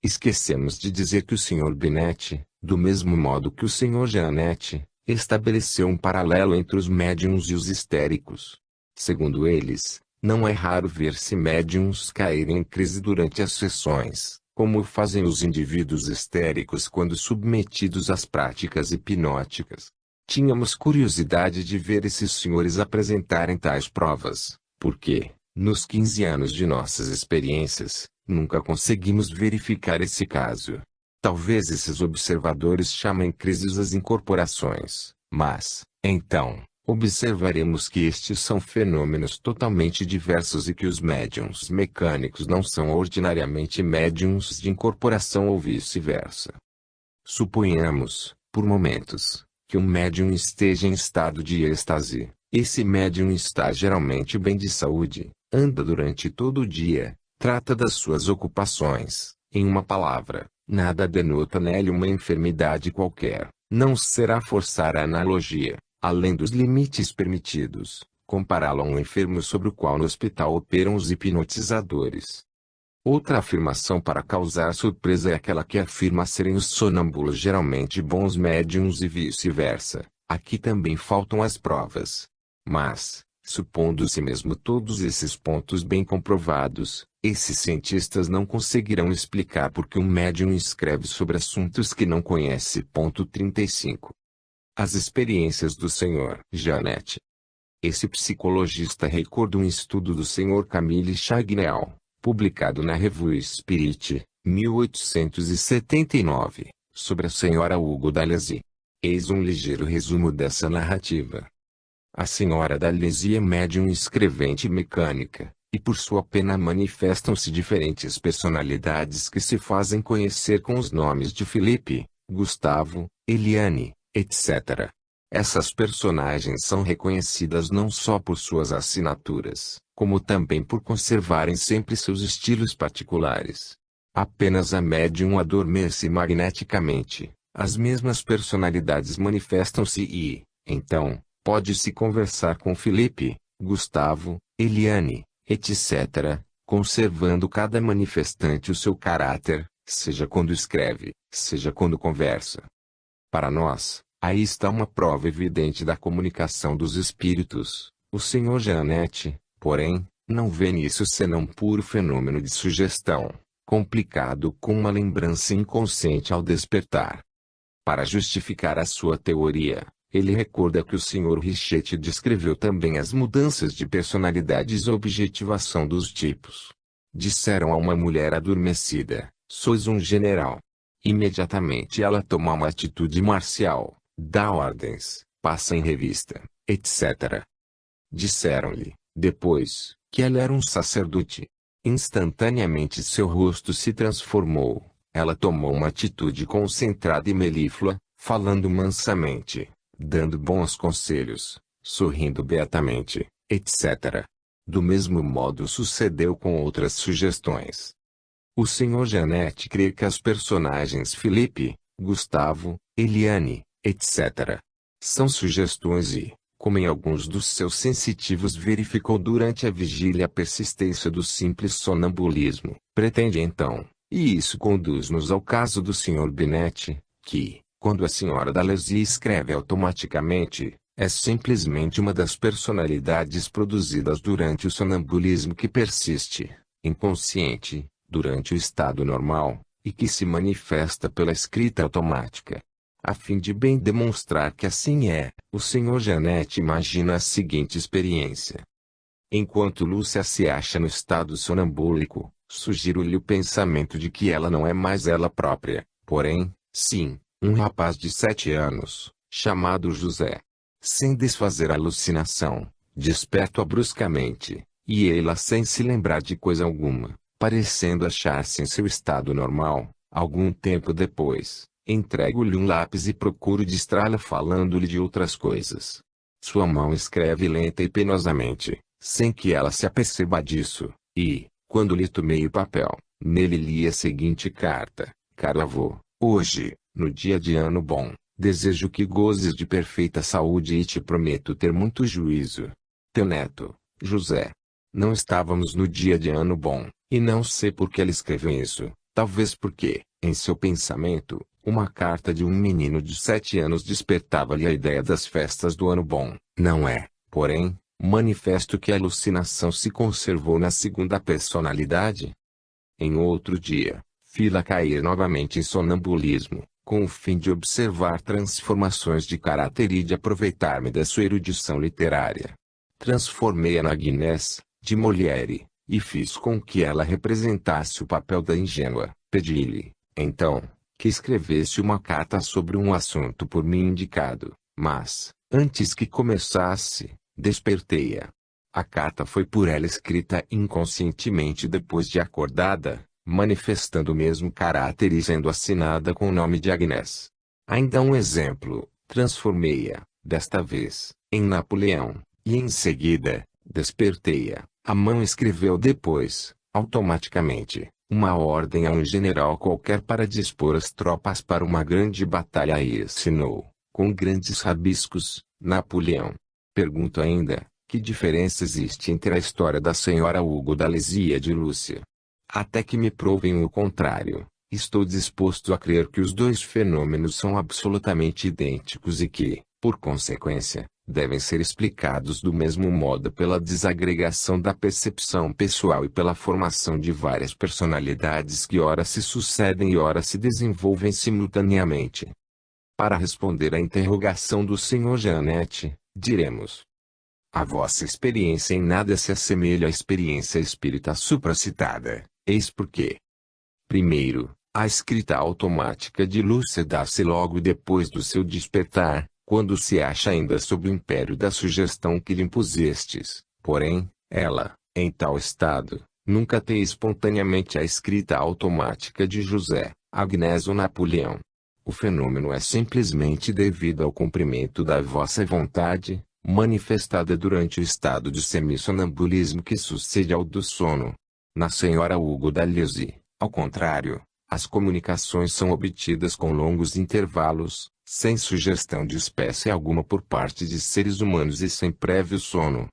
Esquecemos de dizer que o Sr. Binet, do mesmo modo que o Sr. Janet, estabeleceu um paralelo entre os médiums e os histéricos. Segundo eles, não é raro ver-se médiums caírem em crise durante as sessões, como fazem os indivíduos histéricos quando submetidos às práticas hipnóticas. Tínhamos curiosidade de ver esses senhores apresentarem tais provas, porque, nos 15 anos de nossas experiências, nunca conseguimos verificar esse caso. Talvez esses observadores chamem crises as incorporações, mas, então, observaremos que estes são fenômenos totalmente diversos e que os médiums mecânicos não são ordinariamente médiums de incorporação ou vice-versa. Suponhamos, por momentos, que um médium esteja em estado de êxtase. Esse médium está geralmente bem de saúde, anda durante todo o dia, trata das suas ocupações, em uma palavra, nada denota nele uma enfermidade qualquer. Não será forçar a analogia, além dos limites permitidos, compará-lo a um enfermo sobre o qual no hospital operam os hipnotizadores. Outra afirmação para causar surpresa é aquela que afirma serem os sonâmbulos geralmente bons médiums e vice-versa. Aqui também faltam as provas. Mas, supondo-se mesmo todos esses pontos bem comprovados, esses cientistas não conseguirão explicar por que um médium escreve sobre assuntos que não conhece. 35. As experiências do Sr. Janet. Esse psicologista recorda um estudo do Sr. Camille Chagnel, publicado na Revue Spirit, 1879, sobre a Sra. Hugo Dalhousie. Eis um ligeiro resumo dessa narrativa. A Sra. Dalhousie é médium escrevente mecânica, e por sua pena manifestam-se diferentes personalidades que se fazem conhecer com os nomes de Felipe, Gustavo, Eliane, etc. Essas personagens são reconhecidas não só por suas assinaturas, como também por conservarem sempre seus estilos particulares. Apenas a médium adormece magneticamente, as mesmas personalidades manifestam-se e, então, pode-se conversar com Felipe, Gustavo, Eliane, etc., conservando cada manifestante o seu caráter, seja quando escreve, seja quando conversa. Para nós, aí está uma prova evidente da comunicação dos espíritos. O Sr. Janet, porém, não vê nisso senão puro fenômeno de sugestão, complicado com uma lembrança inconsciente ao despertar. Para justificar a sua teoria, ele recorda que o Sr. Richet descreveu também as mudanças de personalidades e objetivação dos tipos. Disseram a uma mulher adormecida: "Sois um general." Imediatamente ela toma uma atitude marcial, dá ordens, passa em revista, etc. Disseram-lhe, depois, que ela era um sacerdote. Instantaneamente seu rosto se transformou, ela tomou uma atitude concentrada e melíflua, falando mansamente, dando bons conselhos, sorrindo beatamente, etc. Do mesmo modo sucedeu com outras sugestões. O Sr. Janet crê que as personagens Felipe, Gustavo, Eliane, etc., são sugestões e, como em alguns dos seus sensitivos verificou durante a vigília a persistência do simples sonambulismo. Pretende então, e isso conduz-nos ao caso do Sr. Binet, que, quando a Sra. Dalhousie escreve automaticamente, é simplesmente uma das personalidades produzidas durante o sonambulismo que persiste, inconsciente, durante o estado normal, e que se manifesta pela escrita automática. A fim de bem demonstrar que assim é, o Sr. Jeanette imagina a seguinte experiência. Enquanto Lúcia se acha no estado sonambúlico, sugiro-lhe o pensamento de que ela não é mais ela própria, porém, sim, um rapaz de 7 anos, chamado José. Sem desfazer a alucinação, desperto-a bruscamente, e ela sem se lembrar de coisa alguma, parecendo achar-se em seu estado normal. Algum tempo depois, entrego-lhe um lápis e procuro distrá-la falando-lhe de outras coisas. Sua mão escreve lenta e penosamente, sem que ela se aperceba disso, e, quando lhe tomei o papel, nele li a seguinte carta: Caro avô, hoje, no dia de ano bom, desejo que gozes de perfeita saúde e te prometo ter muito juízo. Teu neto, José. Não estávamos no dia de ano bom, e não sei por que ela escreveu isso, talvez porque, em seu pensamento, uma carta de um menino de 7 anos despertava-lhe a ideia das festas do ano bom. Não é, porém, manifesto que a alucinação se conservou na segunda personalidade. Em outro dia, fi-la cair novamente em sonambulismo, com o fim de observar transformações de caráter e de aproveitar-me da sua erudição literária. Transformei-a na Agnès, de Molière, e fiz com que ela representasse o papel da ingênua. Pedi-lhe, então, que escrevesse uma carta sobre um assunto por mim indicado, mas, antes que começasse, despertei-a. A carta foi por ela escrita inconscientemente depois de acordada, manifestando o mesmo caráter e sendo assinada com o nome de Agnès. Ainda um exemplo, transformei-a, desta vez, em Napoleão, e em seguida, despertei-a. A mão escreveu depois, automaticamente, uma ordem a um general qualquer para dispor as tropas para uma grande batalha e assinou, com grandes rabiscos, Napoleão. Pergunto ainda, que diferença existe entre a história da senhora Hugo Dalhousie e a de Lúcia? Até que me provem o contrário, estou disposto a crer que os dois fenômenos são absolutamente idênticos e que, por consequência, devem ser explicados do mesmo modo pela desagregação da percepção pessoal e pela formação de várias personalidades que ora se sucedem e ora se desenvolvem simultaneamente. Para responder à interrogação do Sr. Jeanette, diremos: a vossa experiência em nada se assemelha à experiência espírita supracitada, eis porque. Primeiro, a escrita automática de Lúcia dá-se logo depois do seu despertar, quando se acha ainda sob o império da sugestão que lhe impusestes. Porém, ela, em tal estado, nunca tem espontaneamente a escrita automática de José, Agnès ou Napoleão. O fenômeno é simplesmente devido ao cumprimento da vossa vontade, manifestada durante o estado de semissonambulismo que sucede ao do sono. Na senhora Hugo Dalhousie, ao contrário, as comunicações são obtidas com longos intervalos, sem sugestão de espécie alguma por parte de seres humanos e sem prévio sono.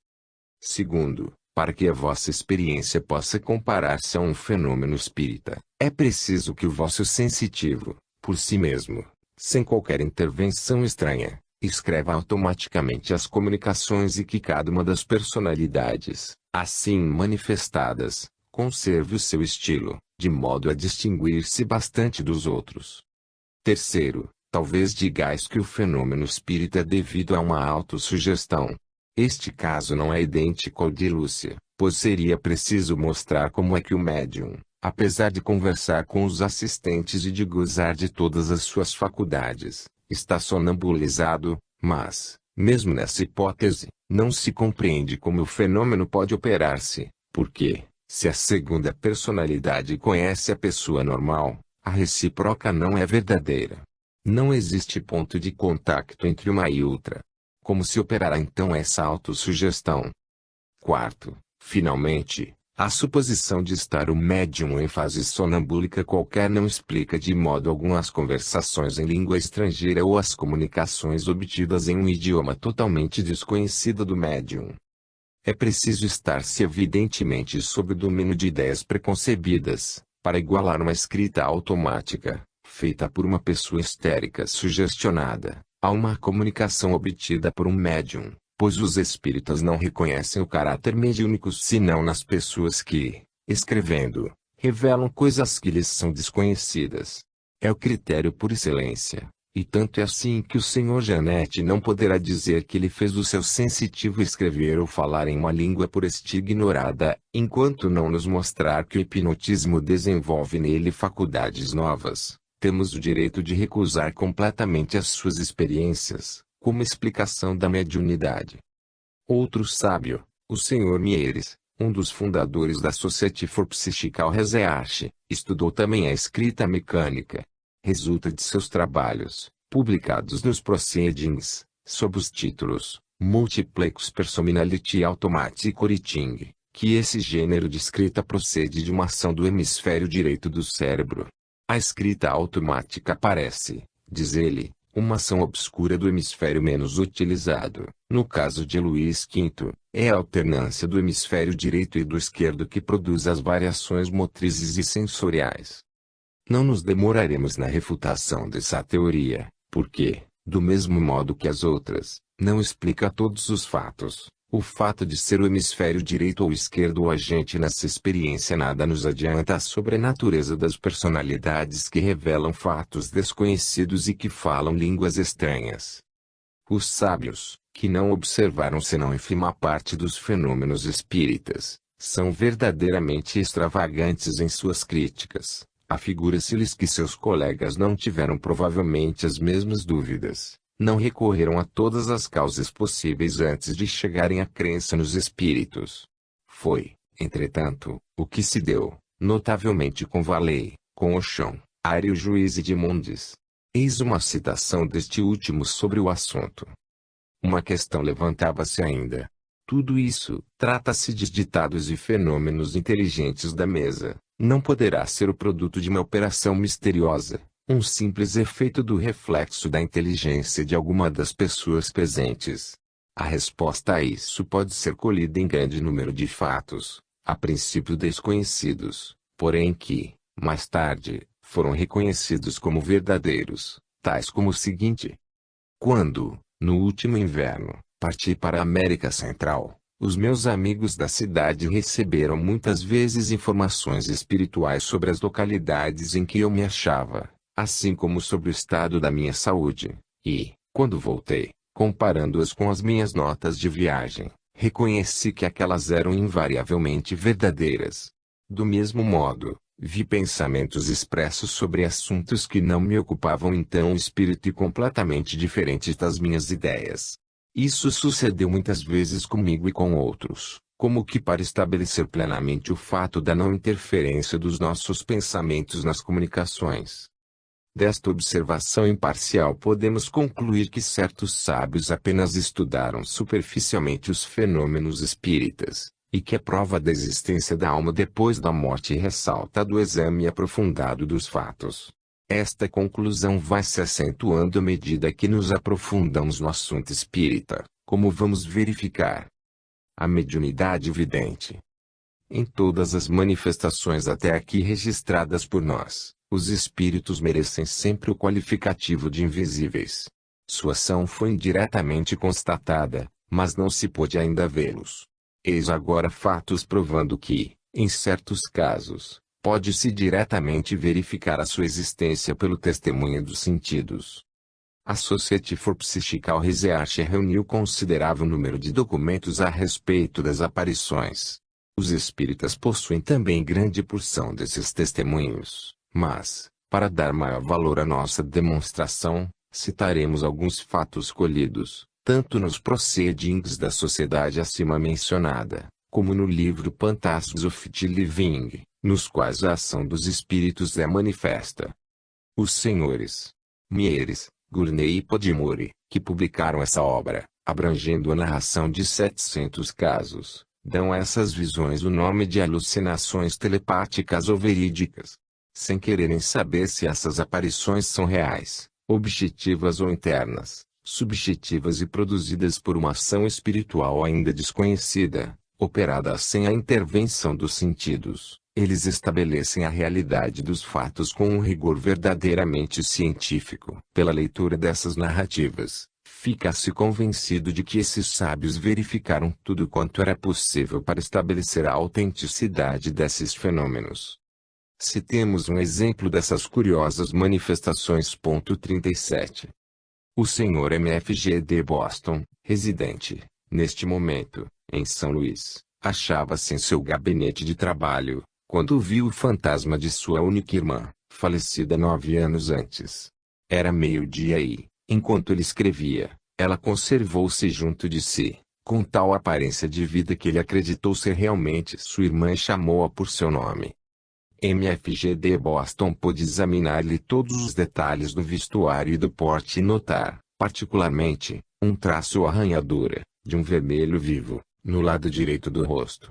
Segundo, para que a vossa experiência possa comparar-se a um fenômeno espírita, é preciso que o vosso sensitivo, por si mesmo, sem qualquer intervenção estranha, escreva automaticamente as comunicações e que cada uma das personalidades, assim manifestadas, conserve o seu estilo, de modo a distinguir-se bastante dos outros. Terceiro, talvez digais que o fenômeno espírita é devido a uma autossugestão. Este caso não é idêntico ao de Lúcia, pois seria preciso mostrar como é que o médium, apesar de conversar com os assistentes e de gozar de todas as suas faculdades, está sonambulizado, mas, mesmo nessa hipótese, não se compreende como o fenômeno pode operar-se, porque, se a segunda personalidade conhece a pessoa normal, a recíproca não é verdadeira. Não existe ponto de contacto entre uma e outra. Como se operará então essa autossugestão? Quarto, finalmente, A suposição de estar o médium em fase sonambúlica qualquer não explica de modo algum as conversações em língua estrangeira ou as comunicações obtidas em um idioma totalmente desconhecido do médium. É preciso estar-se evidentemente sob o domínio de ideias preconcebidas, para igualar uma escrita automática, feita por uma pessoa histérica sugestionada, a uma comunicação obtida por um médium, pois os espíritas não reconhecem o caráter mediúnico senão nas pessoas que, escrevendo, revelam coisas que lhes são desconhecidas. É o critério por excelência, e tanto é assim que o Sr. Janete não poderá dizer que ele fez o seu sensitivo escrever ou falar em uma língua por este ignorada, enquanto não nos mostrar que o hipnotismo desenvolve nele faculdades novas. Temos o direito de recusar completamente as suas experiências, como explicação da mediunidade. Outro sábio, o Sr. Mieres, um dos fundadores da Society for Psychical Research, estudou também a escrita mecânica. Resulta de seus trabalhos, publicados nos Proceedings, sob os títulos Multiplex Personality Automatic Writing, que esse gênero de escrita procede de uma ação do hemisfério direito do cérebro. A escrita automática parece, diz ele, uma ação obscura do hemisfério menos utilizado. No caso de Luís V, é a alternância do hemisfério direito e do esquerdo que produz as variações motrizes e sensoriais. Não nos demoraremos na refutação dessa teoria, porque, do mesmo modo que as outras, não explica todos os fatos. O fato de ser o hemisfério direito ou esquerdo o agente nessa experiência nada nos adianta sobre a natureza das personalidades que revelam fatos desconhecidos e que falam línguas estranhas. Os sábios, que não observaram senão ínfima parte dos fenômenos espíritas, são verdadeiramente extravagantes em suas críticas. Afigura-se-lhes que seus colegas não tiveram provavelmente as mesmas dúvidas. Não recorreram a todas as causas possíveis antes de chegarem à crença nos espíritos. Foi, entretanto, o que se deu, notavelmente com Valley, com Oshon, Ario Juiz e Dimondes. Eis uma citação deste último sobre o assunto. Uma questão levantava-se ainda. Tudo isso, trata-se de ditados e fenômenos inteligentes da mesa, não poderá ser o produto de uma operação misteriosa. Um simples efeito do reflexo da inteligência de alguma das pessoas presentes. A resposta a isso pode ser colhida em grande número de fatos, a princípio desconhecidos, porém que, mais tarde, foram reconhecidos como verdadeiros, tais como o seguinte. Quando, no último inverno, parti para a América Central, os meus amigos da cidade receberam muitas vezes informações espirituais sobre as localidades em que eu me achava, assim como sobre o estado da minha saúde, e, quando voltei, comparando-as com as minhas notas de viagem, reconheci que aquelas eram invariavelmente verdadeiras. Do mesmo modo, vi pensamentos expressos sobre assuntos que não me ocupavam então o espírito e completamente diferentes das minhas ideias. Isso sucedeu muitas vezes comigo e com outros, como que para estabelecer plenamente o fato da não interferência dos nossos pensamentos nas comunicações. Desta observação imparcial podemos concluir que certos sábios apenas estudaram superficialmente os fenômenos espíritas, e que a prova da existência da alma depois da morte ressalta do exame aprofundado dos fatos. Esta conclusão vai se acentuando à medida que nos aprofundamos no assunto espírita, como vamos verificar. A mediunidade vidente. Em todas as manifestações até aqui registradas por nós, os espíritos merecem sempre o qualificativo de invisíveis. Sua ação foi indiretamente constatada, mas não se pôde ainda vê-los. Eis agora fatos provando que, em certos casos, pode-se diretamente verificar a sua existência pelo testemunho dos sentidos. A Society for Psychical Research reuniu considerável número de documentos a respeito das aparições. Os espíritas possuem também grande porção desses testemunhos. Mas, para dar maior valor à nossa demonstração, citaremos alguns fatos colhidos, tanto nos Proceedings da sociedade acima mencionada, como no livro Phantasms of the Living, nos quais a ação dos espíritos é manifesta. Os senhores Mieres, Gurney e Podimori, que publicaram essa obra, abrangendo a narração de 700 casos, Dão a essas visões o nome de alucinações telepáticas ou verídicas. Sem quererem saber se essas aparições são reais, objetivas ou internas, subjetivas e produzidas por uma ação espiritual ainda desconhecida, operada sem a intervenção dos sentidos, eles estabelecem a realidade dos fatos com um rigor verdadeiramente científico. Pela leitura dessas narrativas, fica-se convencido de que esses sábios verificaram tudo quanto era possível para estabelecer a autenticidade desses fenômenos. Citemos um exemplo dessas curiosas manifestações. 37. O Sr. MFG de Boston, residente, neste momento, em São Luís, achava-se em seu gabinete de trabalho, quando viu o fantasma de sua única irmã, falecida 9 anos antes. Era meio-dia e, enquanto ele escrevia, ela conservou-se junto de si, com tal aparência de vida que ele acreditou ser realmente sua irmã e chamou-a por seu nome. MFG de Boston pôde examinar-lhe todos os detalhes do vestuário e do porte e notar, particularmente, um traço ou arranhadura, de um vermelho vivo, no lado direito do rosto.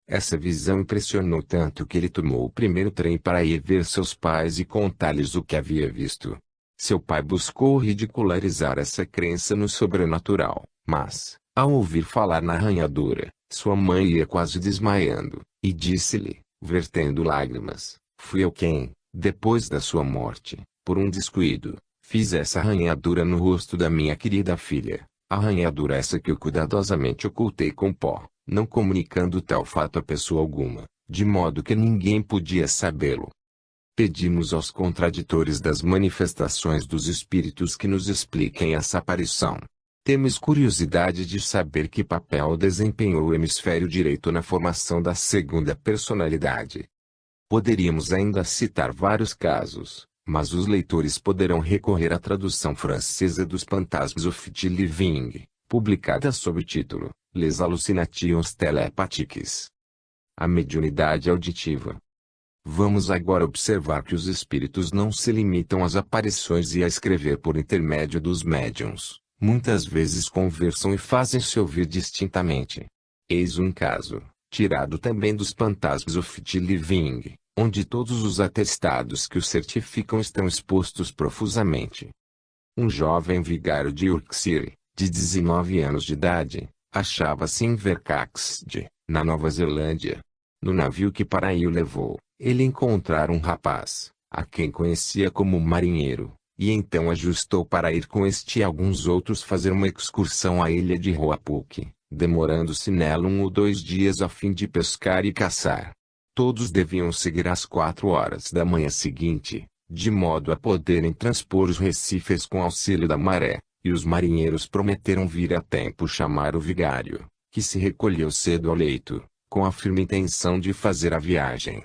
Essa visão impressionou tanto que ele tomou o primeiro trem para ir ver seus pais e contar-lhes o que havia visto. Seu pai buscou ridicularizar essa crença no sobrenatural, mas, ao ouvir falar na arranhadura, sua mãe ia quase desmaiando, e disse-lhe, vertendo lágrimas: fui eu quem, depois da sua morte, por um descuido, fiz essa arranhadura no rosto da minha querida filha, arranhadura essa que eu cuidadosamente ocultei com pó, não comunicando tal fato a pessoa alguma, de modo que ninguém podia sabê-lo. Pedimos aos contraditores das manifestações dos espíritos que nos expliquem essa aparição. Temos curiosidade de saber que papel desempenhou o hemisfério direito na formação da segunda personalidade. Poderíamos ainda citar vários casos, mas os leitores poderão recorrer à tradução francesa dos Fantasmes of the Living, publicada sob o título Les Hallucinations Télépathiques. A mediunidade auditiva. Vamos agora observar que os espíritos não se limitam às aparições e a escrever por intermédio dos médiuns. Muitas vezes conversam e fazem-se ouvir distintamente. Eis um caso, tirado também dos Fantasmas of the Living, onde todos os atestados que o certificam estão expostos profusamente. Um jovem vigário de Yorkshire, de 19 anos de idade, achava-se em Vercaxed, na Nova Zelândia. No navio que para aí o levou, ele encontrara um rapaz, a quem conhecia como marinheiro, e então ajustou para ir com este e alguns outros fazer uma excursão à ilha de Hoapuk, demorando-se nela 1 ou 2 dias a fim de pescar e caçar. Todos deviam seguir às 4 horas da manhã seguinte, de modo a poderem transpor os recifes com auxílio da maré, e os marinheiros prometeram vir a tempo chamar o vigário, que se recolheu cedo ao leito, com a firme intenção de fazer a viagem.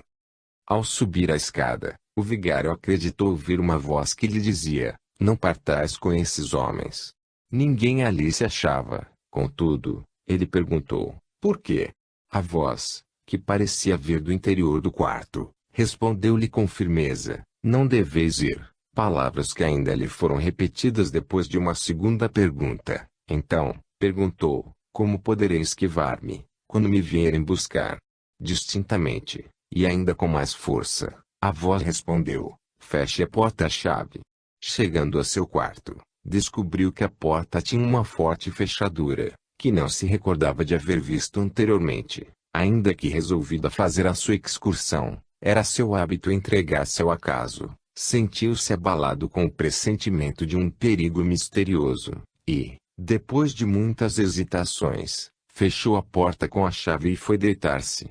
Ao subir a escada, o vigário acreditou ouvir uma voz que lhe dizia: não partais com esses homens. Ninguém ali se achava, contudo, ele perguntou: por quê? A voz, que parecia vir do interior do quarto, respondeu-lhe com firmeza: não deveis ir. Palavras que ainda lhe foram repetidas depois de uma segunda pergunta. Então, perguntou: como poderei esquivar-me, quando me vierem buscar? Distintamente, e ainda com mais força, a voz respondeu: feche a porta à chave. Chegando a seu quarto, descobriu que a porta tinha uma forte fechadura, que não se recordava de haver visto anteriormente. Ainda que resolvida a fazer a sua excursão, era seu hábito entregar-se ao acaso. Sentiu-se abalado com o pressentimento de um perigo misterioso, e, depois de muitas hesitações, fechou a porta com a chave e foi deitar-se.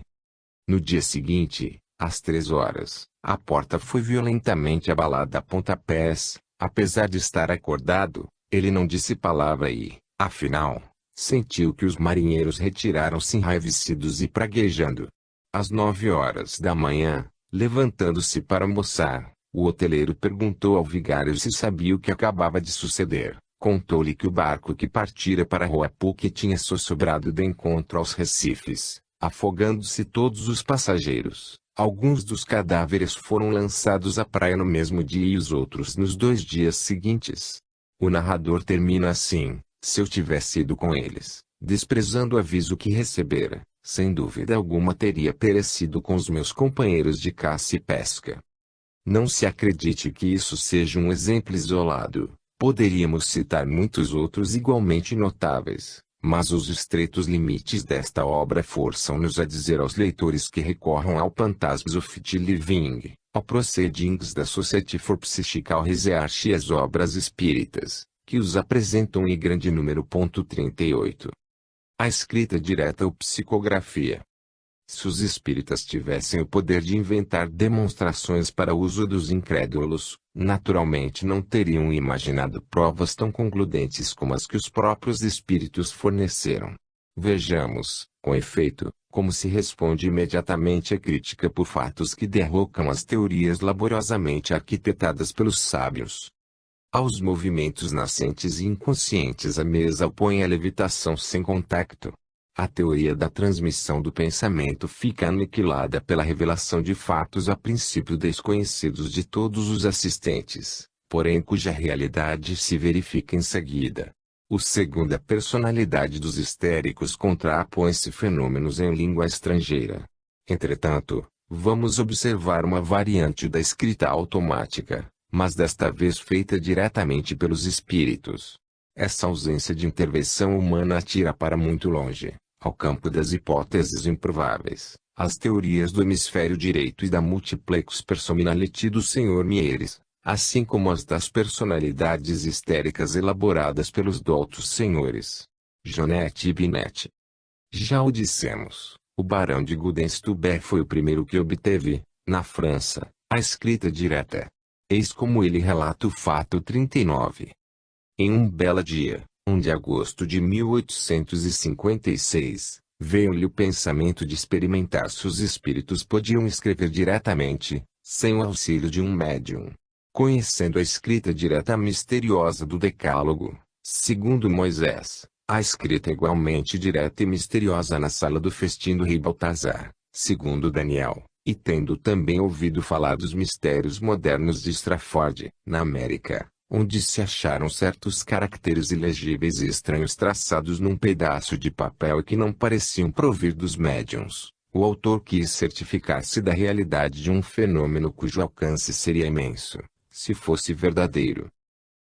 No dia seguinte, às 3 horas, a porta foi violentamente abalada a pontapés. Apesar de estar acordado, ele não disse palavra e, afinal, sentiu que os marinheiros retiraram-se enraivecidos e praguejando. Às 9 horas da manhã, levantando-se para almoçar, o hoteleiro perguntou ao vigário se sabia o que acabava de suceder. Contou-lhe que o barco que partira para Hoapuk tinha sossobrado de encontro aos recifes, afogando-se todos os passageiros. Alguns dos cadáveres foram lançados à praia no mesmo dia e os outros nos 2 dias seguintes. O narrador termina assim: se eu tivesse ido com eles, desprezando o aviso que recebera, sem dúvida alguma teria perecido com os meus companheiros de caça e pesca. Não se acredite que isso seja um exemplo isolado. Poderíamos citar muitos outros igualmente notáveis, mas os estreitos limites desta obra forçam-nos a dizer aos leitores que recorram ao Phantasms of the Living, ao Proceedings da Society for Psychical Research e às obras espíritas, que os apresentam em grande número. 38. A escrita direta ou psicografia. Se os espíritas tivessem o poder de inventar demonstrações para uso dos incrédulos, naturalmente não teriam imaginado provas tão concludentes como as que os próprios espíritos forneceram. Vejamos, com efeito, como se responde imediatamente à crítica por fatos que derrocam as teorias laboriosamente arquitetadas pelos sábios. Aos movimentos nascentes e inconscientes a mesa opõe a levitação sem contacto. A teoria da transmissão do pensamento fica aniquilada pela revelação de fatos a princípio desconhecidos de todos os assistentes, porém cuja realidade se verifica em seguida. O segunda personalidade dos histéricos contrapõe-se fenômenos em língua estrangeira. Entretanto, vamos observar uma variante da escrita automática, mas desta vez feita diretamente pelos espíritos. Essa ausência de intervenção humana atira para muito longe, ao campo das hipóteses improváveis, as teorias do hemisfério direito e da multiplex personality do Sr. Mieres, assim como as das personalidades histéricas elaboradas pelos doutos senhores Jonet e Binet. Já o dissemos, o barão de Gudenstubert foi o primeiro que obteve, na França, a escrita direta. Eis como ele relata o fato 39. Em um belo dia, 1 de agosto de 1856, veio-lhe o pensamento de experimentar se os espíritos podiam escrever diretamente, sem o auxílio de um médium. Conhecendo a escrita direta misteriosa do Decálogo, segundo Moisés, a escrita igualmente direta e misteriosa na sala do festim do rei Baltazar, segundo Daniel, e tendo também ouvido falar dos mistérios modernos de Strafford, na América, onde se acharam certos caracteres ilegíveis e estranhos traçados num pedaço de papel e que não pareciam provir dos médiuns, o autor quis certificar-se da realidade de um fenômeno cujo alcance seria imenso, se fosse verdadeiro.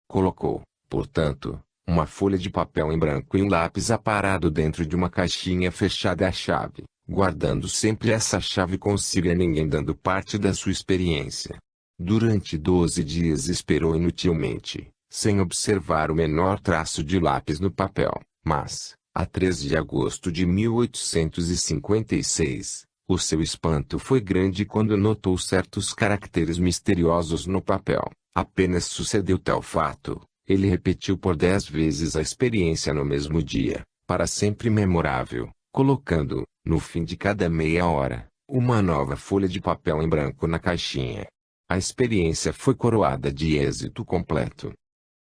Colocou, portanto, uma folha de papel em branco e um lápis aparado dentro de uma caixinha fechada à chave, guardando sempre essa chave consigo e a ninguém dando parte da sua experiência. Durante 12 dias esperou inutilmente, sem observar o menor traço de lápis no papel, mas, a 13 de agosto de 1856, o seu espanto foi grande quando notou certos caracteres misteriosos no papel. Apenas sucedeu tal fato, ele repetiu por 10 vezes a experiência no mesmo dia, para sempre memorável, colocando, no fim de cada meia hora, uma nova folha de papel em branco na caixinha. A experiência foi coroada de êxito completo.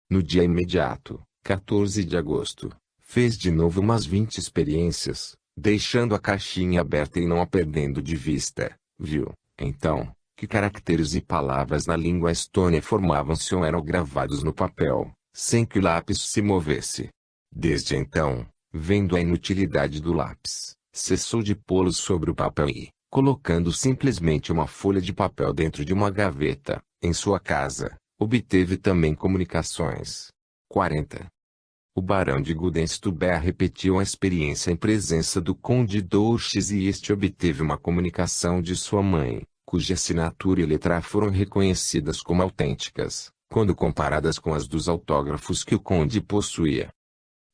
No dia imediato, 14 de agosto, fez de novo umas 20 experiências, deixando a caixinha aberta e não a perdendo de vista. Viu, então, que caracteres e palavras na língua estônia formavam-se ou eram gravados no papel, sem que o lápis se movesse. Desde então, vendo a inutilidade do lápis, cessou de pô-lo sobre o papel e, colocando simplesmente uma folha de papel dentro de uma gaveta, em sua casa, obteve também comunicações. 40. O barão de Gudenstubert repetiu a experiência em presença do conde d'Ourches e este obteve uma comunicação de sua mãe, cuja assinatura e letra foram reconhecidas como autênticas, quando comparadas com as dos autógrafos que o conde possuía.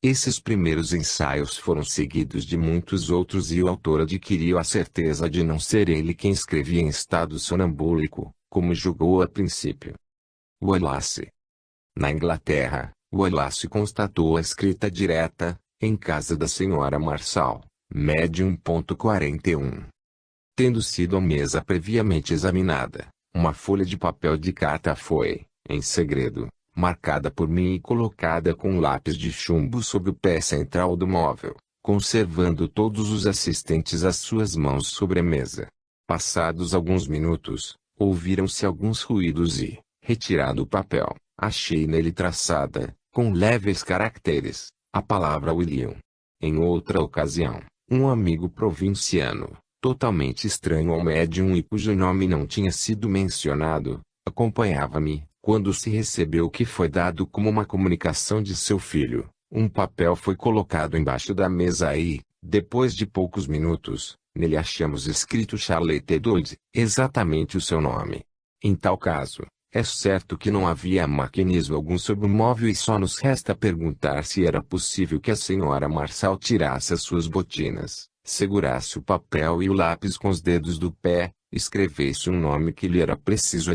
Esses primeiros ensaios foram seguidos de muitos outros e o autor adquiriu a certeza de não ser ele quem escrevia em estado sonambúlico, como julgou a princípio. Wallace. Na Inglaterra, Wallace constatou a escrita direta, em casa da senhora Marshall, médium. 41. Tendo sido a mesa previamente examinada, uma folha de papel de carta foi, em segredo, marcada por mim e colocada com um lápis de chumbo sob o pé central do móvel, conservando todos os assistentes as suas mãos sobre a mesa. Passados alguns minutos, ouviram-se alguns ruídos e, retirado o papel, achei nele traçada, com leves caracteres, a palavra William. Em outra ocasião, Um amigo provinciano, totalmente estranho ao médium e cujo nome não tinha sido mencionado, acompanhava-me. Quando se recebeu o que foi dado como uma comunicação de seu filho, um papel foi colocado embaixo da mesa e, depois de poucos minutos, nele achamos escrito Charlotte Dodds, exatamente o seu nome. Em tal caso, é certo que não havia maquinismo algum sobre o móvel e só nos resta perguntar se era possível que a senhora Marçal tirasse as suas botinas, segurasse o papel e o lápis com os dedos do pé, escrevesse um nome que lhe era preciso